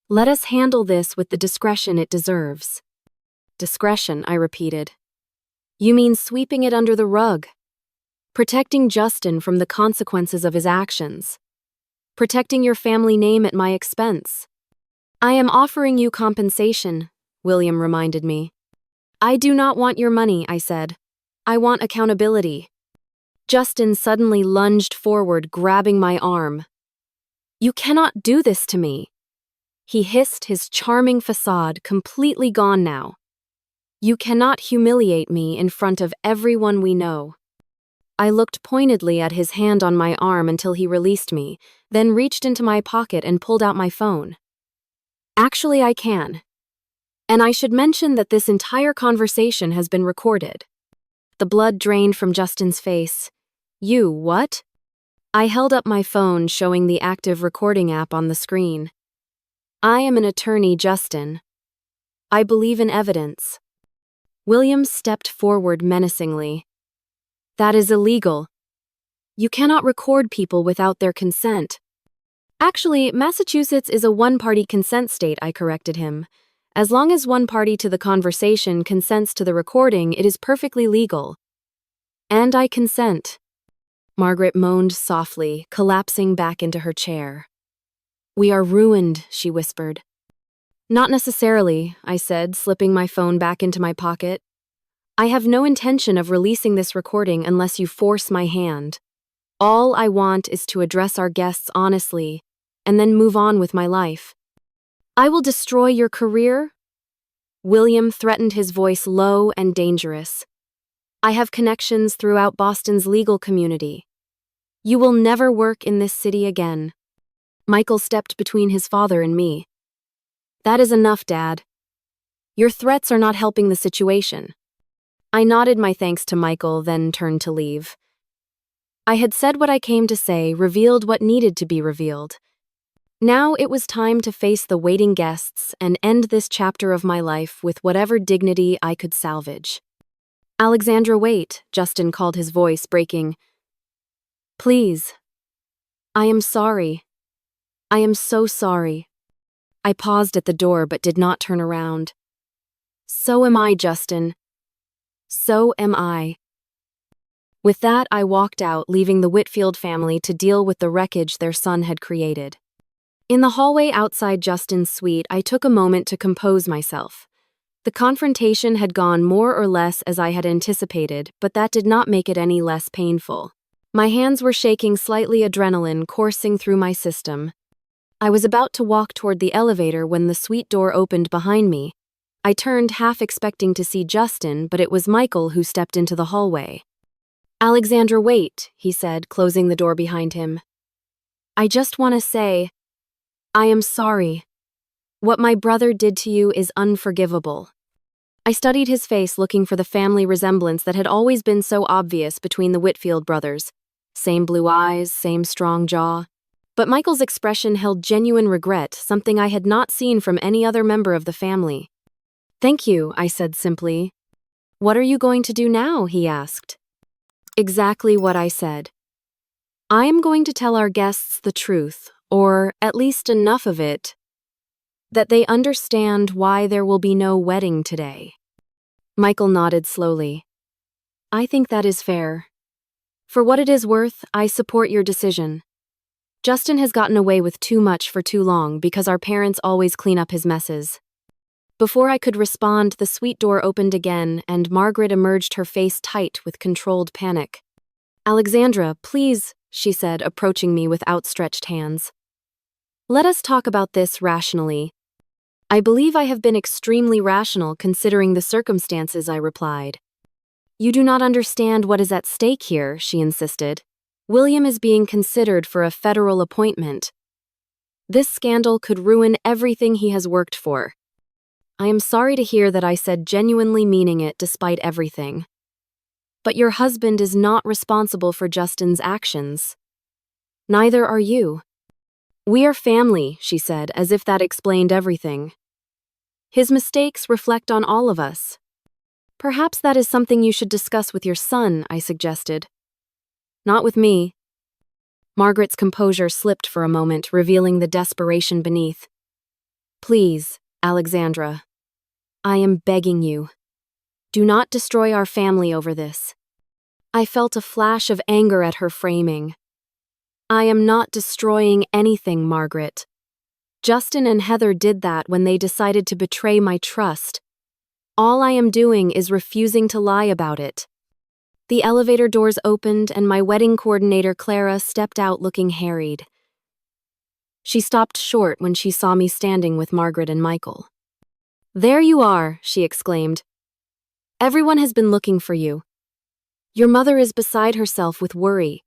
Let us handle this with the discretion it deserves. Discretion, I repeated. You mean sweeping it under the rug? Protecting Justin from the consequences of his actions. Protecting your family name at my expense. I am offering you compensation, William reminded me. I do not want your money, I said. I want accountability. Justin suddenly lunged forward, grabbing my arm. You cannot do this to me. He hissed, his charming facade completely gone now. You cannot humiliate me in front of everyone we know. I looked pointedly at his hand on my arm until he released me, then reached into my pocket and pulled out my phone. Actually, I can. And I should mention that this entire conversation has been recorded. The blood drained from Justin's face. You, what? I held up my phone, showing the active recording app on the screen. I am an attorney, Justin. I believe in evidence. William stepped forward menacingly. That is illegal. You cannot record people without their consent. Actually, Massachusetts is a one-party consent state, I corrected him. As long as one party to the conversation consents to the recording, it is perfectly legal. And I consent. Margaret moaned softly, collapsing back into her chair. We are ruined, she whispered. Not necessarily, I said, slipping my phone back into my pocket. I have no intention of releasing this recording unless you force my hand. All I want is to address our guests honestly, and then move on with my life. I will destroy your career? William threatened, his voice low and dangerous. I have connections throughout Boston's legal community. You will never work in this city again. Michael stepped between his father and me. That is enough, Dad. Your threats are not helping the situation. I nodded my thanks to Michael, then turned to leave. I had said what I came to say, revealed what needed to be revealed. Now it was time to face the waiting guests and end this chapter of my life with whatever dignity I could salvage. Alexandra, wait, Justin called, his voice breaking. Please. I am sorry. I am so sorry. I paused at the door but did not turn around. So am I, Justin. So am I. With that, I walked out, leaving the Whitfield family to deal with the wreckage their son had created. In the hallway outside Justin's suite, I took a moment to compose myself. The confrontation had gone more or less as I had anticipated, but that did not make it any less painful. My hands were shaking slightly, adrenaline coursing through my system. I was about to walk toward the elevator when the suite door opened behind me. I turned, half expecting to see Justin, but it was Michael who stepped into the hallway. Alexandra, wait, he said, closing the door behind him. I just want to say, I am sorry. What my brother did to you is unforgivable. I studied his face, looking for the family resemblance that had always been so obvious between the Whitfield brothers. Same blue eyes, same strong jaw. But Michael's expression held genuine regret, something I had not seen from any other member of the family. "Thank you," I said simply. "What are you going to do now?" he asked. Exactly what I said. I am going to tell our guests the truth, or at least enough of it, that they understand why there will be no wedding today. Michael nodded slowly. I think that is fair. For what it is worth, I support your decision. Justin has gotten away with too much for too long because our parents always clean up his messes. Before I could respond, the suite door opened again, and Margaret emerged, her face tight with controlled panic. Alexandra, please, she said, approaching me with outstretched hands. Let us talk about this rationally. I believe I have been extremely rational considering the circumstances, I replied. You do not understand what is at stake here, she insisted. William is being considered for a federal appointment. This scandal could ruin everything he has worked for. I am sorry to hear that, I said, genuinely meaning it despite everything. But your husband is not responsible for Justin's actions. Neither are you. We are family, she said, as if that explained everything. His mistakes reflect on all of us. Perhaps that is something you should discuss with your son, I suggested. Not with me. Margaret's composure slipped for a moment, revealing the desperation beneath. Please, Alexandra. I am begging you. Do not destroy our family over this. I felt a flash of anger at her framing. I am not destroying anything, Margaret. Justin and Heather did that when they decided to betray my trust. All I am doing is refusing to lie about it. The elevator doors opened and my wedding coordinator, Clara, stepped out looking harried. She stopped short when she saw me standing with Margaret and Michael. There you are, she exclaimed. Everyone has been looking for you. Your mother is beside herself with worry.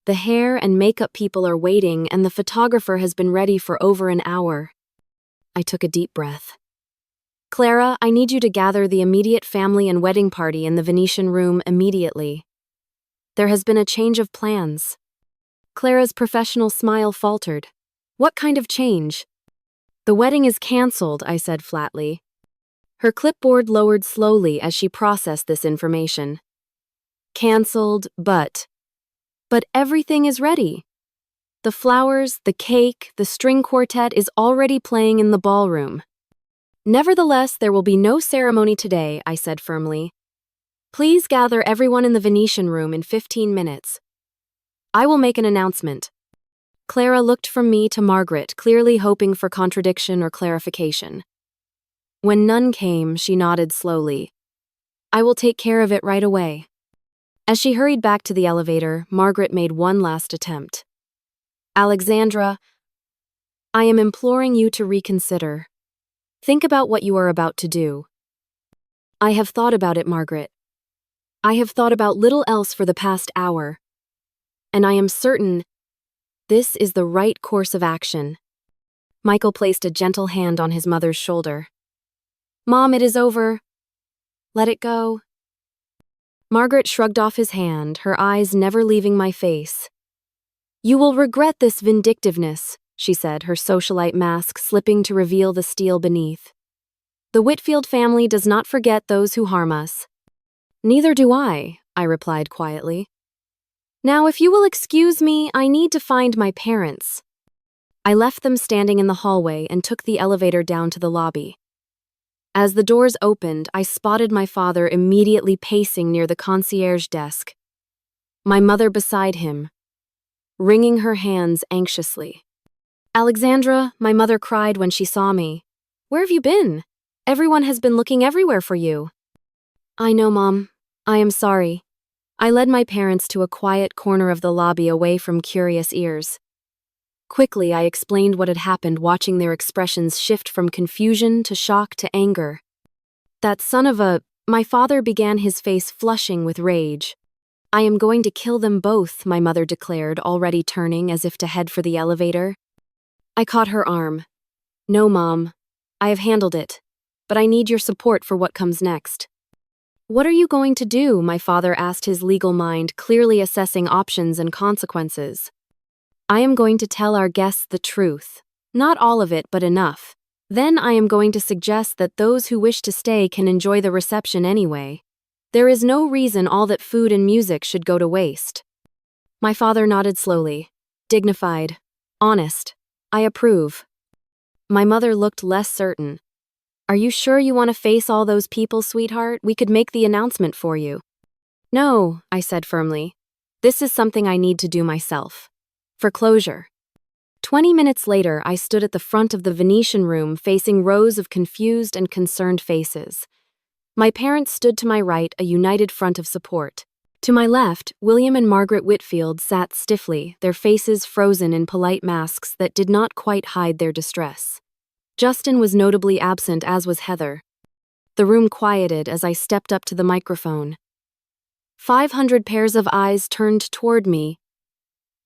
The hair and makeup people are waiting, and the photographer has been ready for over an hour. I took a deep breath. Clara, I need you to gather the immediate family and wedding party in the Venetian room immediately. There has been a change of plans. Clara's professional smile faltered. What kind of change? The wedding is cancelled, I said flatly. Her clipboard lowered slowly as she processed this information. Cancelled, but everything is ready. The flowers, the cake, the string quartet is already playing in the ballroom. Nevertheless, there will be no ceremony today, I said firmly. Please gather everyone in the Venetian room in 15 minutes. I will make an announcement. Clara looked from me to Margaret, clearly hoping for contradiction or clarification. When none came, she nodded slowly. I will take care of it right away. As she hurried back to the elevator, Margaret made one last attempt. Alexandra, I am imploring you to reconsider. Think about what you are about to do. I have thought about it, Margaret. I have thought about little else for the past hour. And I am certain this is the right course of action. Michael placed a gentle hand on his mother's shoulder. Mom, it is over. Let it go. Margaret shrugged off his hand, her eyes never leaving my face. You will regret this vindictiveness, she said, her socialite mask slipping to reveal the steel beneath. The Whitfield family does not forget those who harm us. Neither do I replied quietly. Now, if you will excuse me, I need to find my parents. I left them standing in the hallway and took the elevator down to the lobby. As the doors opened, I spotted my father immediately pacing near the concierge desk. My mother beside him, wringing her hands anxiously. Alexandra, my mother cried when she saw me. Where have you been? Everyone has been looking everywhere for you. I know, Mom. I am sorry. I led my parents to a quiet corner of the lobby away from curious ears. Quickly, I explained what had happened, watching their expressions shift from confusion to shock to anger. That son of a... My father began, his face flushing with rage. I am going to kill them both, my mother declared, already turning as if to head for the elevator. I caught her arm. No, Mom. I have handled it. But I need your support for what comes next. What are you going to do? My father asked, his legal mind clearly assessing options and consequences. I am going to tell our guests the truth. Not all of it, but enough. Then I am going to suggest that those who wish to stay can enjoy the reception anyway. There is no reason all that food and music should go to waste. My father nodded slowly. Dignified. Honest. I approve. My mother looked less certain. Are you sure you want to face all those people, sweetheart? We could make the announcement for you. No, I said firmly. This is something I need to do myself. For closure. 20 minutes later, I stood at the front of the Venetian room facing rows of confused and concerned faces. My parents stood to my right, a united front of support. To my left, William and Margaret Whitfield sat stiffly, their faces frozen in polite masks that did not quite hide their distress. Justin was notably absent, as was Heather. The room quieted as I stepped up to the microphone. 500 pairs of eyes turned toward me,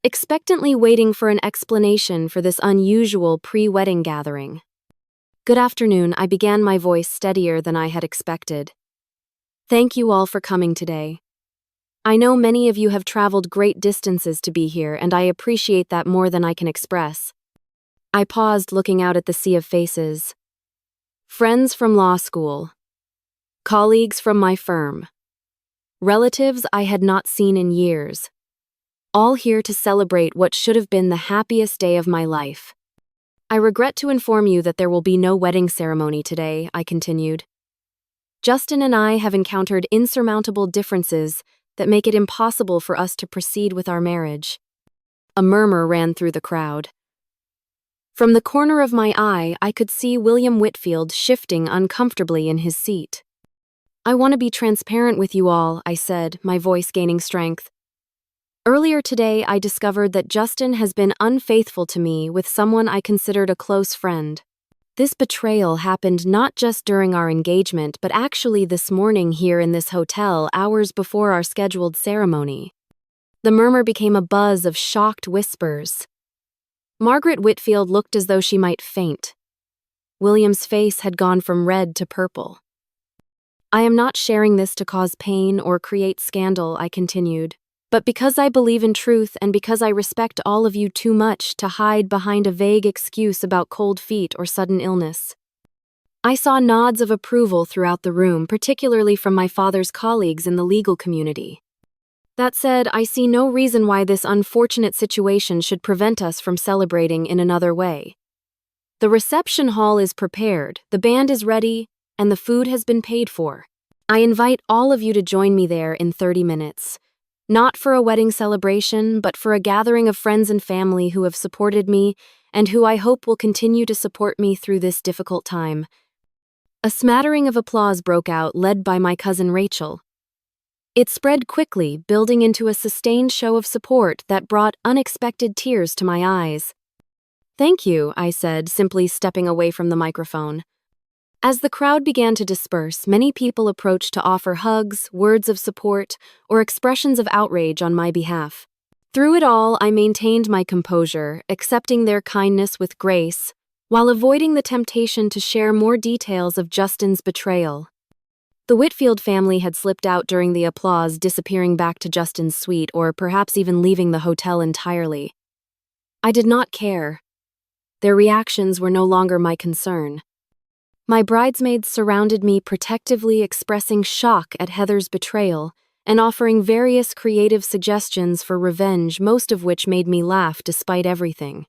expectantly waiting for an explanation for this unusual pre-wedding gathering. Good afternoon, I began, my voice steadier than I had expected. Thank you all for coming today. I know many of you have traveled great distances to be here, and I appreciate that more than I can express. I paused, looking out at the sea of faces. Friends from law school. Colleagues from my firm. Relatives I had not seen in years. All here to celebrate what should have been the happiest day of my life. I regret to inform you that there will be no wedding ceremony today, I continued. Justin and I have encountered insurmountable differences that make it impossible for us to proceed with our marriage. A murmur ran through the crowd. From the corner of my eye, I could see William Whitfield shifting uncomfortably in his seat. I want to be transparent with you all, I said, my voice gaining strength. Earlier today, I discovered that Justin has been unfaithful to me with someone I considered a close friend. This betrayal happened not just during our engagement, but actually this morning here in this hotel, hours before our scheduled ceremony. The murmur became a buzz of shocked whispers. Margaret Whitfield looked as though she might faint. William's face had gone from red to purple. I am not sharing this to cause pain or create scandal, I continued, but because I believe in truth and because I respect all of you too much to hide behind a vague excuse about cold feet or sudden illness. I saw nods of approval throughout the room, particularly from my father's colleagues in the legal community. That said, I see no reason why this unfortunate situation should prevent us from celebrating in another way. The reception hall is prepared, the band is ready, and the food has been paid for. I invite all of you to join me there in 30 minutes. Not for a wedding celebration, but for a gathering of friends and family who have supported me and who I hope will continue to support me through this difficult time. A smattering of applause broke out, led by my cousin Rachel. It spread quickly, building into a sustained show of support that brought unexpected tears to my eyes. Thank you, I said, simply stepping away from the microphone. As the crowd began to disperse, many people approached to offer hugs, words of support, or expressions of outrage on my behalf. Through it all, I maintained my composure, accepting their kindness with grace, while avoiding the temptation to share more details of Justin's betrayal. The Whitfield family had slipped out during the applause, disappearing back to Justin's suite or perhaps even leaving the hotel entirely. I did not care. Their reactions were no longer my concern. My bridesmaids surrounded me protectively, expressing shock at Heather's betrayal and offering various creative suggestions for revenge, most of which made me laugh despite everything.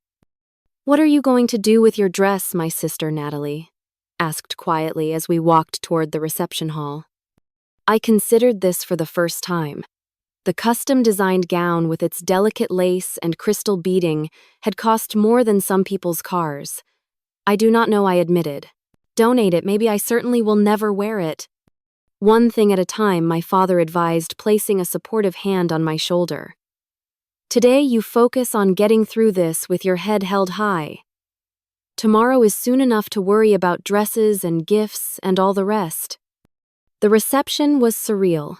"What are you going to do with your dress, my sister Natalie?" asked quietly as we walked toward the reception hall. I considered this for the first time. The custom-designed gown with its delicate lace and crystal beading had cost more than some people's cars. "I do not know," I admitted. "Donate it, maybe I certainly will never wear it." One thing at a time, my father advised, placing a supportive hand on my shoulder. "Today you focus on getting through this with your head held high. Tomorrow is soon enough to worry about dresses and gifts and all the rest." The reception was surreal.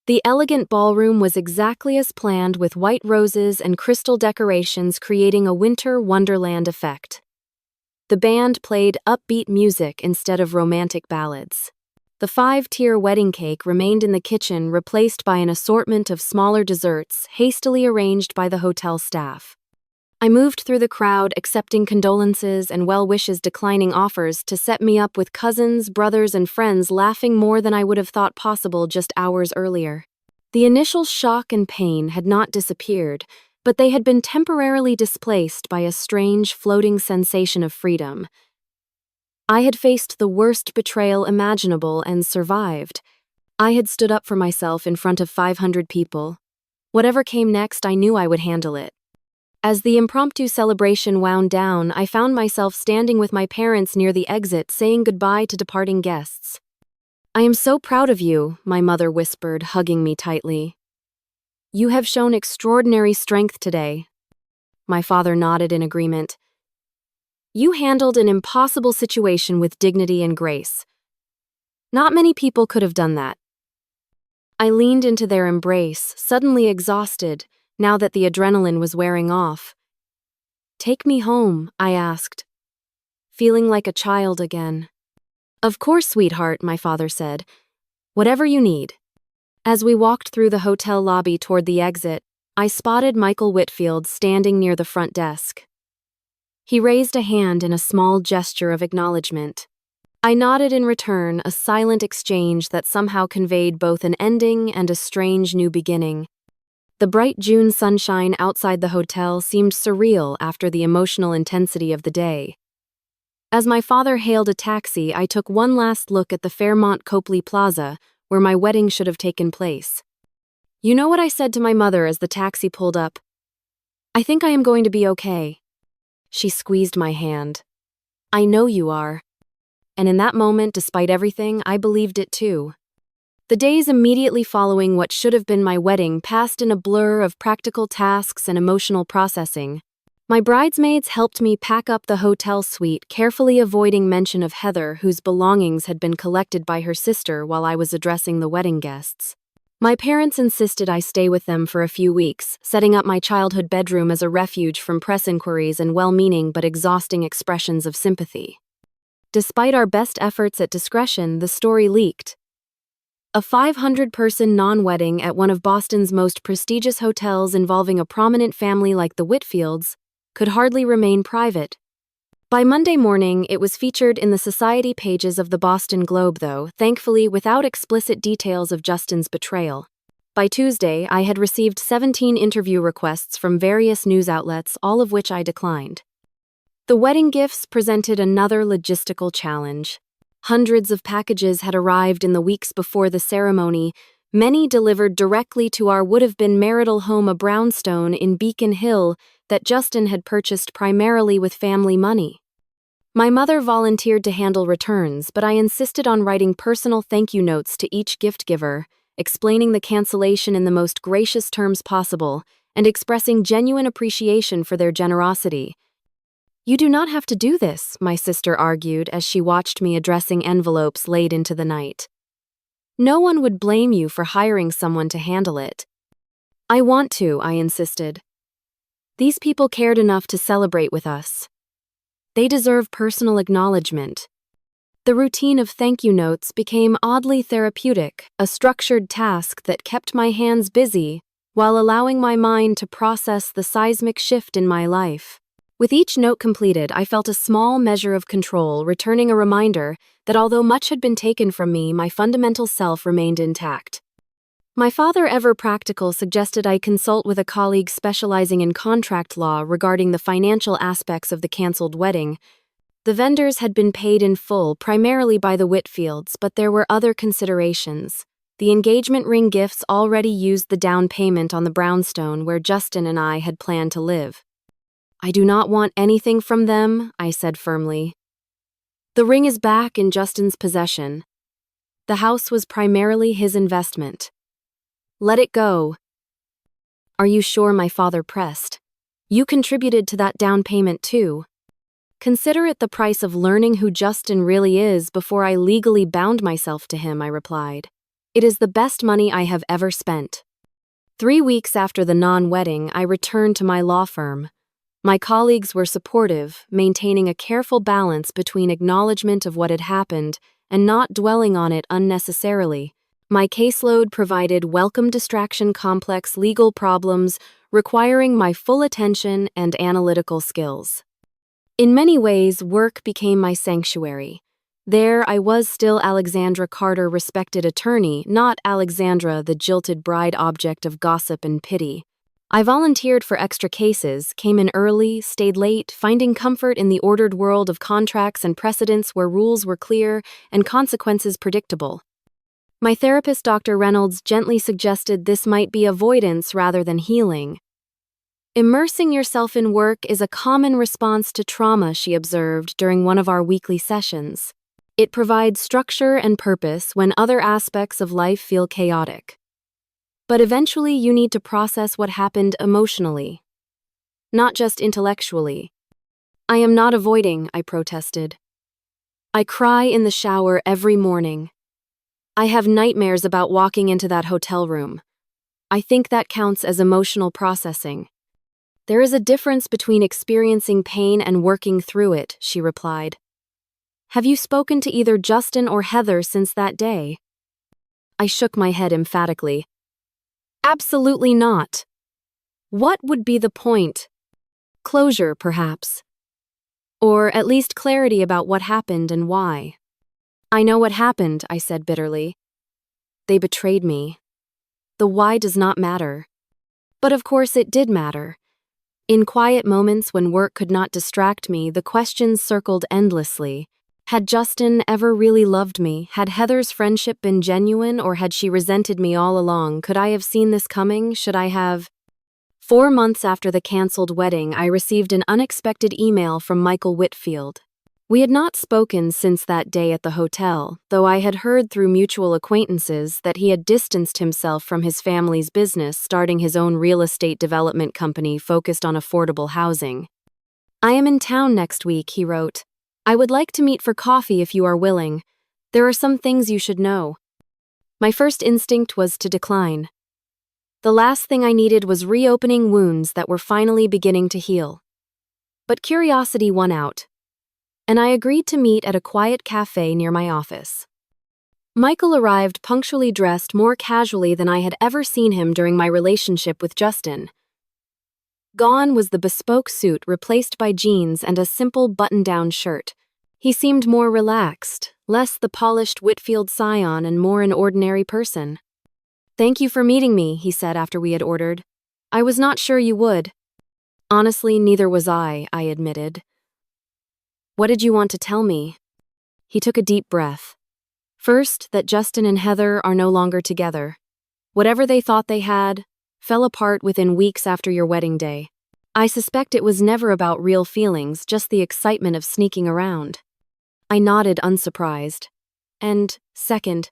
The elegant ballroom was exactly as planned, with white roses and crystal decorations creating a winter wonderland effect. The band played upbeat music instead of romantic ballads. The 5-tier wedding cake remained in the kitchen, replaced by an assortment of smaller desserts hastily arranged by the hotel staff. I moved through the crowd, accepting condolences and well wishes, declining offers to set me up with cousins, brothers, and friends, laughing more than I would have thought possible just hours earlier. The initial shock and pain had not disappeared, but they had been temporarily displaced by a strange, floating sensation of freedom. I had faced the worst betrayal imaginable and survived. I had stood up for myself in front of 500 people. Whatever came next, I knew I would handle it. As the impromptu celebration wound down, I found myself standing with my parents near the exit, saying goodbye to departing guests. "I am so proud of you," my mother whispered, hugging me tightly. "You have shown extraordinary strength today." My father nodded in agreement. "You handled an impossible situation with dignity and grace. Not many people could have done that." I leaned into their embrace, suddenly exhausted, now that the adrenaline was wearing off. "Take me home," I asked, feeling like a child again. "Of course, sweetheart," my father said. "Whatever you need." As we walked through the hotel lobby toward the exit, I spotted Michael Whitfield standing near the front desk. He raised a hand in a small gesture of acknowledgement. I nodded in return, a silent exchange that somehow conveyed both an ending and a strange new beginning. The bright June sunshine outside the hotel seemed surreal after the emotional intensity of the day. As my father hailed a taxi, I took one last look at the Fairmont Copley Plaza, where my wedding should have taken place. "You know what I said to my mother as the taxi pulled up? I think I am going to be okay." She squeezed my hand. "I know you are." And in that moment, despite everything, I believed it too. The days immediately following what should have been my wedding passed in a blur of practical tasks and emotional processing. My bridesmaids helped me pack up the hotel suite, carefully avoiding mention of Heather, whose belongings had been collected by her sister while I was addressing the wedding guests. My parents insisted I stay with them for a few weeks, setting up my childhood bedroom as a refuge from press inquiries and well-meaning but exhausting expressions of sympathy. Despite our best efforts at discretion, the story leaked. A 500-person non-wedding at one of Boston's most prestigious hotels involving a prominent family like the Whitfields could hardly remain private. By Monday morning, it was featured in the society pages of the Boston Globe, though, thankfully without explicit details of Justin's betrayal. By Tuesday, I had received 17 interview requests from various news outlets, all of which I declined. The wedding gifts presented another logistical challenge. Hundreds of packages had arrived in the weeks before the ceremony, many delivered directly to our would-have-been marital home, a brownstone in Beacon Hill that Justin had purchased primarily with family money. My mother volunteered to handle returns, but I insisted on writing personal thank you notes to each gift giver, explaining the cancellation in the most gracious terms possible, and expressing genuine appreciation for their generosity. "You do not have to do this," my sister argued as she watched me addressing envelopes late into the night. "No one would blame you for hiring someone to handle it." "I want to," I insisted. "These people cared enough to celebrate with us. They deserve personal acknowledgement." The routine of thank you notes became oddly therapeutic, a structured task that kept my hands busy while allowing my mind to process the seismic shift in my life. With each note completed, I felt a small measure of control, returning a reminder that although much had been taken from me, my fundamental self remained intact. My father, ever practical, suggested I consult with a colleague specializing in contract law regarding the financial aspects of the canceled wedding. The vendors had been paid in full, primarily by the Whitfields, but there were other considerations. The engagement ring gifts already used the down payment on the brownstone where Justin and I had planned to live. "I do not want anything from them," I said firmly. "The ring is back in Justin's possession. The house was primarily his investment. Let it go." "Are you sure?" my father pressed. "You contributed to that down payment too. Consider it the price of learning who Justin really is before I legally bound myself to him," I replied. "It is the best money I have ever spent." 3 weeks after the non-wedding, I returned to my law firm. My colleagues were supportive, maintaining a careful balance between acknowledgement of what had happened and not dwelling on it unnecessarily. My caseload provided welcome distraction complex legal problems requiring my full attention and analytical skills. In many ways, work became my sanctuary. There I was still Alexandra Carter, respected attorney, not Alexandra, the jilted bride object of gossip and pity. I volunteered for extra cases, came in early, stayed late, finding comfort in the ordered world of contracts and precedents where rules were clear and consequences predictable. My therapist, Dr. Reynolds, gently suggested this might be avoidance rather than healing. Immersing yourself in work is a common response to trauma, she observed during one of our weekly sessions. It provides structure and purpose when other aspects of life feel chaotic. But eventually you need to process what happened emotionally, not just intellectually. I am not avoiding, I protested. I cry in the shower every morning. I have nightmares about walking into that hotel room. I think that counts as emotional processing. There is a difference between experiencing pain and working through it, she replied. Have you spoken to either Justin or Heather since that day? I shook my head emphatically. Absolutely not. What would be the point? Closure, perhaps. Or at least clarity about what happened and why. I know what happened, I said bitterly. They betrayed me. The why does not matter. But of course it did matter. In quiet moments when work could not distract me, the questions circled endlessly. Had Justin ever really loved me? Had Heather's friendship been genuine, or had she resented me all along? Could I have seen this coming? Should I have? 4 months after the canceled wedding, I received an unexpected email from Michael Whitfield. We had not spoken since that day at the hotel, though I had heard through mutual acquaintances that he had distanced himself from his family's business, starting his own real estate development company focused on affordable housing. I am in town next week, he wrote. I would like to meet for coffee if you are willing. There are some things you should know. My first instinct was to decline. The last thing I needed was reopening wounds that were finally beginning to heal. But curiosity won out, and I agreed to meet at a quiet cafe near my office. Michael arrived punctually dressed, more casually than I had ever seen him during my relationship with Justin. Gone was the bespoke suit, replaced by jeans and a simple button-down shirt. He seemed more relaxed, less the polished Whitfield scion and more an ordinary person. Thank you for meeting me, he said after we had ordered. I was not sure you would. Honestly, neither was I admitted. What did you want to tell me? He took a deep breath. First, that Justin and Heather are no longer together. Whatever they thought they had fell apart within weeks after your wedding day. I suspect it was never about real feelings, just the excitement of sneaking around. I nodded, unsurprised. And, second,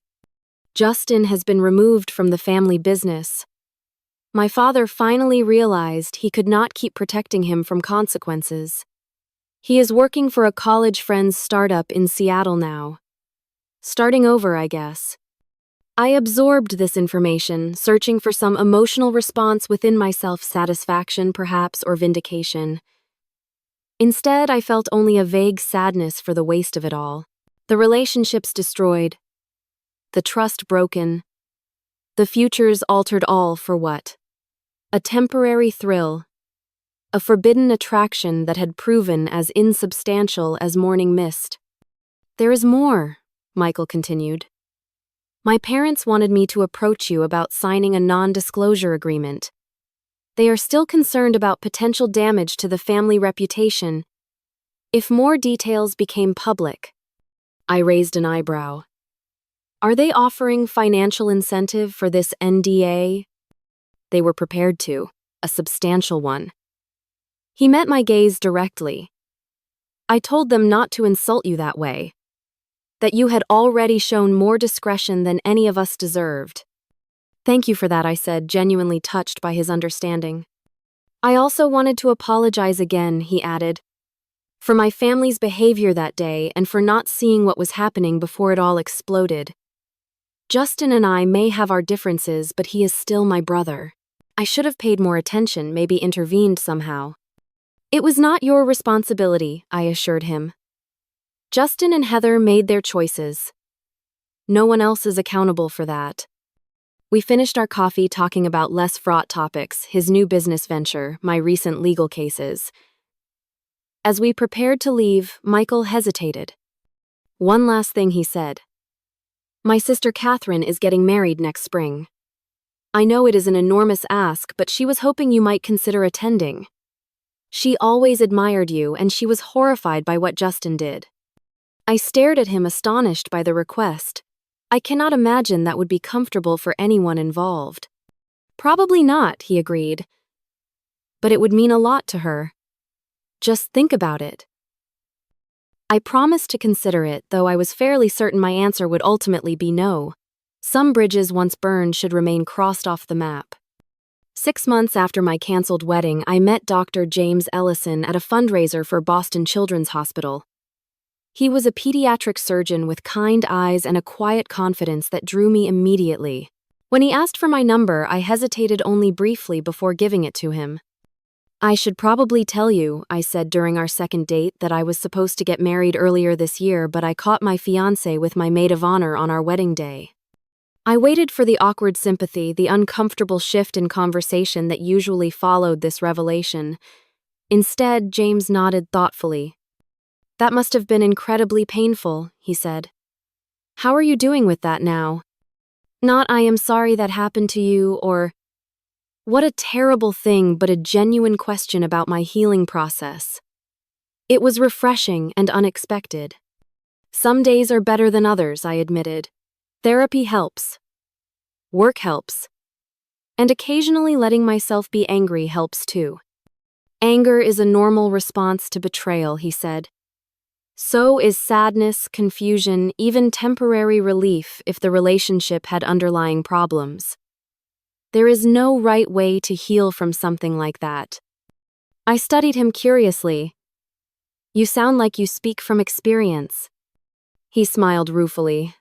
Justin has been removed from the family business. My father finally realized he could not keep protecting him from consequences. He is working for a college friend's startup in Seattle now. Starting over, I guess. I absorbed this information, searching for some emotional response within myself, satisfaction perhaps, or vindication. Instead, I felt only a vague sadness for the waste of it all. The relationships destroyed, the trust broken, the futures altered, all for what? A temporary thrill, a forbidden attraction that had proven as insubstantial as morning mist. There is more, Michael continued. My parents wanted me to approach you about signing a non-disclosure agreement. They are still concerned about potential damage to the family reputation if more details became public. I raised an eyebrow. Are they offering financial incentive for this NDA? They were prepared to, a substantial one. He met my gaze directly. I told them not to insult you that way, that you had already shown more discretion than any of us deserved. Thank you for that, I said, genuinely touched by his understanding. I also wanted to apologize again, he added, for my family's behavior that day and for not seeing what was happening before it all exploded. Justin and I may have our differences, but he is still my brother. I should have paid more attention, maybe intervened somehow. It was not your responsibility, I assured him. Justin and Heather made their choices. No one else is accountable for that. We finished our coffee talking about less fraught topics, his new business venture, my recent legal cases. As we prepared to leave, Michael hesitated. One last thing he said. My sister Catherine is getting married next spring. I know it is an enormous ask, but she was hoping you might consider attending. She always admired you, and she was horrified by what Justin did. I stared at him, astonished by the request. I cannot imagine that would be comfortable for anyone involved. Probably not, he agreed. But it would mean a lot to her. Just think about it. I promised to consider it, though I was fairly certain my answer would ultimately be no. Some bridges once burned should remain crossed off the map. 6 months after my canceled wedding, I met Dr. James Ellison at a fundraiser for Boston Children's Hospital. He was a pediatric surgeon with kind eyes and a quiet confidence that drew me immediately. When he asked for my number, I hesitated only briefly before giving it to him. I should probably tell you, I said during our second date, that I was supposed to get married earlier this year, but I caught my fiancé with my maid of honor on our wedding day. I waited for the awkward sympathy, the uncomfortable shift in conversation that usually followed this revelation. Instead, James nodded thoughtfully. That must have been incredibly painful, he said. How are you doing with that now? Not I am sorry that happened to you, or what a terrible thing, but a genuine question about my healing process. It was refreshing and unexpected. Some days are better than others, I admitted. Therapy helps. Work helps. And occasionally letting myself be angry helps too. Anger is a normal response to betrayal, he said. So is sadness, confusion, even temporary relief if the relationship had underlying problems. There is no right way to heal from something like that. I studied him curiously. You sound like you speak from experience. He smiled ruefully.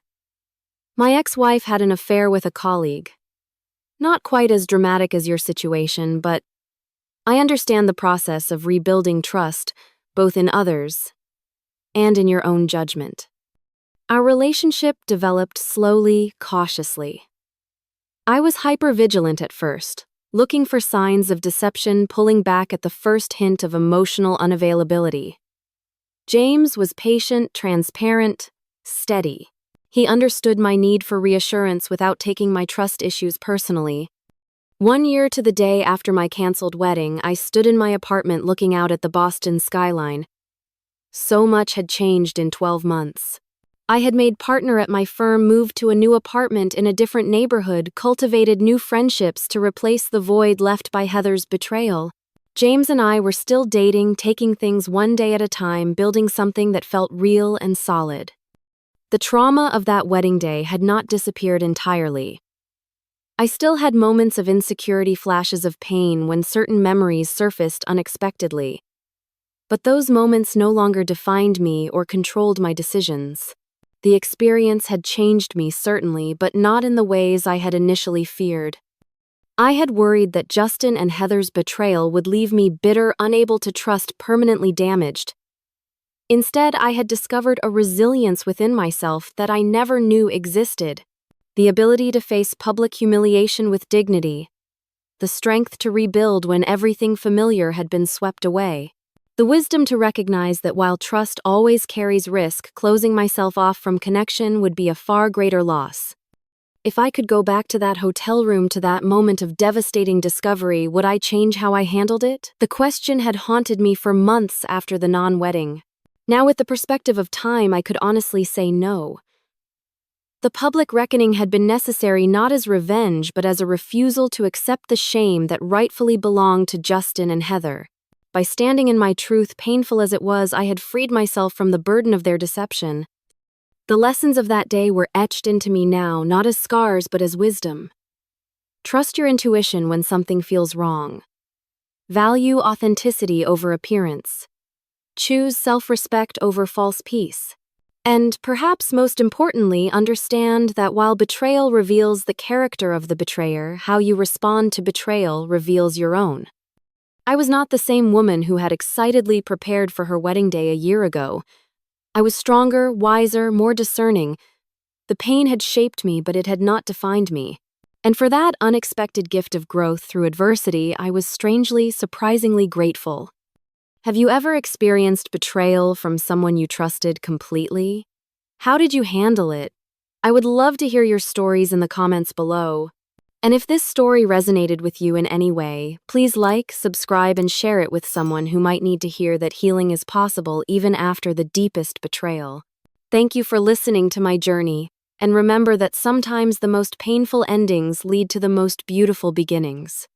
My ex-wife had an affair with a colleague. Not quite as dramatic as your situation, but I understand the process of rebuilding trust, both in others and in your own judgment. Our relationship developed slowly, cautiously. I was hyper-vigilant at first, looking for signs of deception, pulling back at the first hint of emotional unavailability. James was patient, transparent, steady. He understood my need for reassurance without taking my trust issues personally. 1 year to the day after my canceled wedding, I stood in my apartment looking out at the Boston skyline. So much had changed in 12 months. I had made partner at my firm, moved to a new apartment in a different neighborhood, cultivated new friendships to replace the void left by Heather's betrayal. James and I were still dating, taking things one day at a time, building something that felt real and solid. The trauma of that wedding day had not disappeared entirely. I still had moments of insecurity, flashes of pain when certain memories surfaced unexpectedly. But those moments no longer defined me or controlled my decisions. The experience had changed me, certainly, but not in the ways I had initially feared. I had worried that Justin and Heather's betrayal would leave me bitter, unable to trust, permanently damaged. Instead, I had discovered a resilience within myself that I never knew existed. The ability to face public humiliation with dignity. The strength to rebuild when everything familiar had been swept away. The wisdom to recognize that while trust always carries risk, closing myself off from connection would be a far greater loss. If I could go back to that hotel room, to that moment of devastating discovery, would I change how I handled it? The question had haunted me for months after the non-wedding. Now, with the perspective of time, I could honestly say no. The public reckoning had been necessary not as revenge, but as a refusal to accept the shame that rightfully belonged to Justin and Heather. By standing in my truth, painful as it was, I had freed myself from the burden of their deception. The lessons of that day were etched into me now, not as scars, but as wisdom. Trust your intuition when something feels wrong. Value authenticity over appearance. Choose self-respect over false peace. And, perhaps most importantly, understand that while betrayal reveals the character of the betrayer, how you respond to betrayal reveals your own. I was not the same woman who had excitedly prepared for her wedding day a year ago. I was stronger, wiser, more discerning. The pain had shaped me, but it had not defined me. And for that unexpected gift of growth through adversity, I was strangely, surprisingly grateful. Have you ever experienced betrayal from someone you trusted completely? How did you handle it? I would love to hear your stories in the comments below. And if this story resonated with you in any way, please like, subscribe, and share it with someone who might need to hear that healing is possible even after the deepest betrayal. Thank you for listening to my journey, and remember that sometimes the most painful endings lead to the most beautiful beginnings.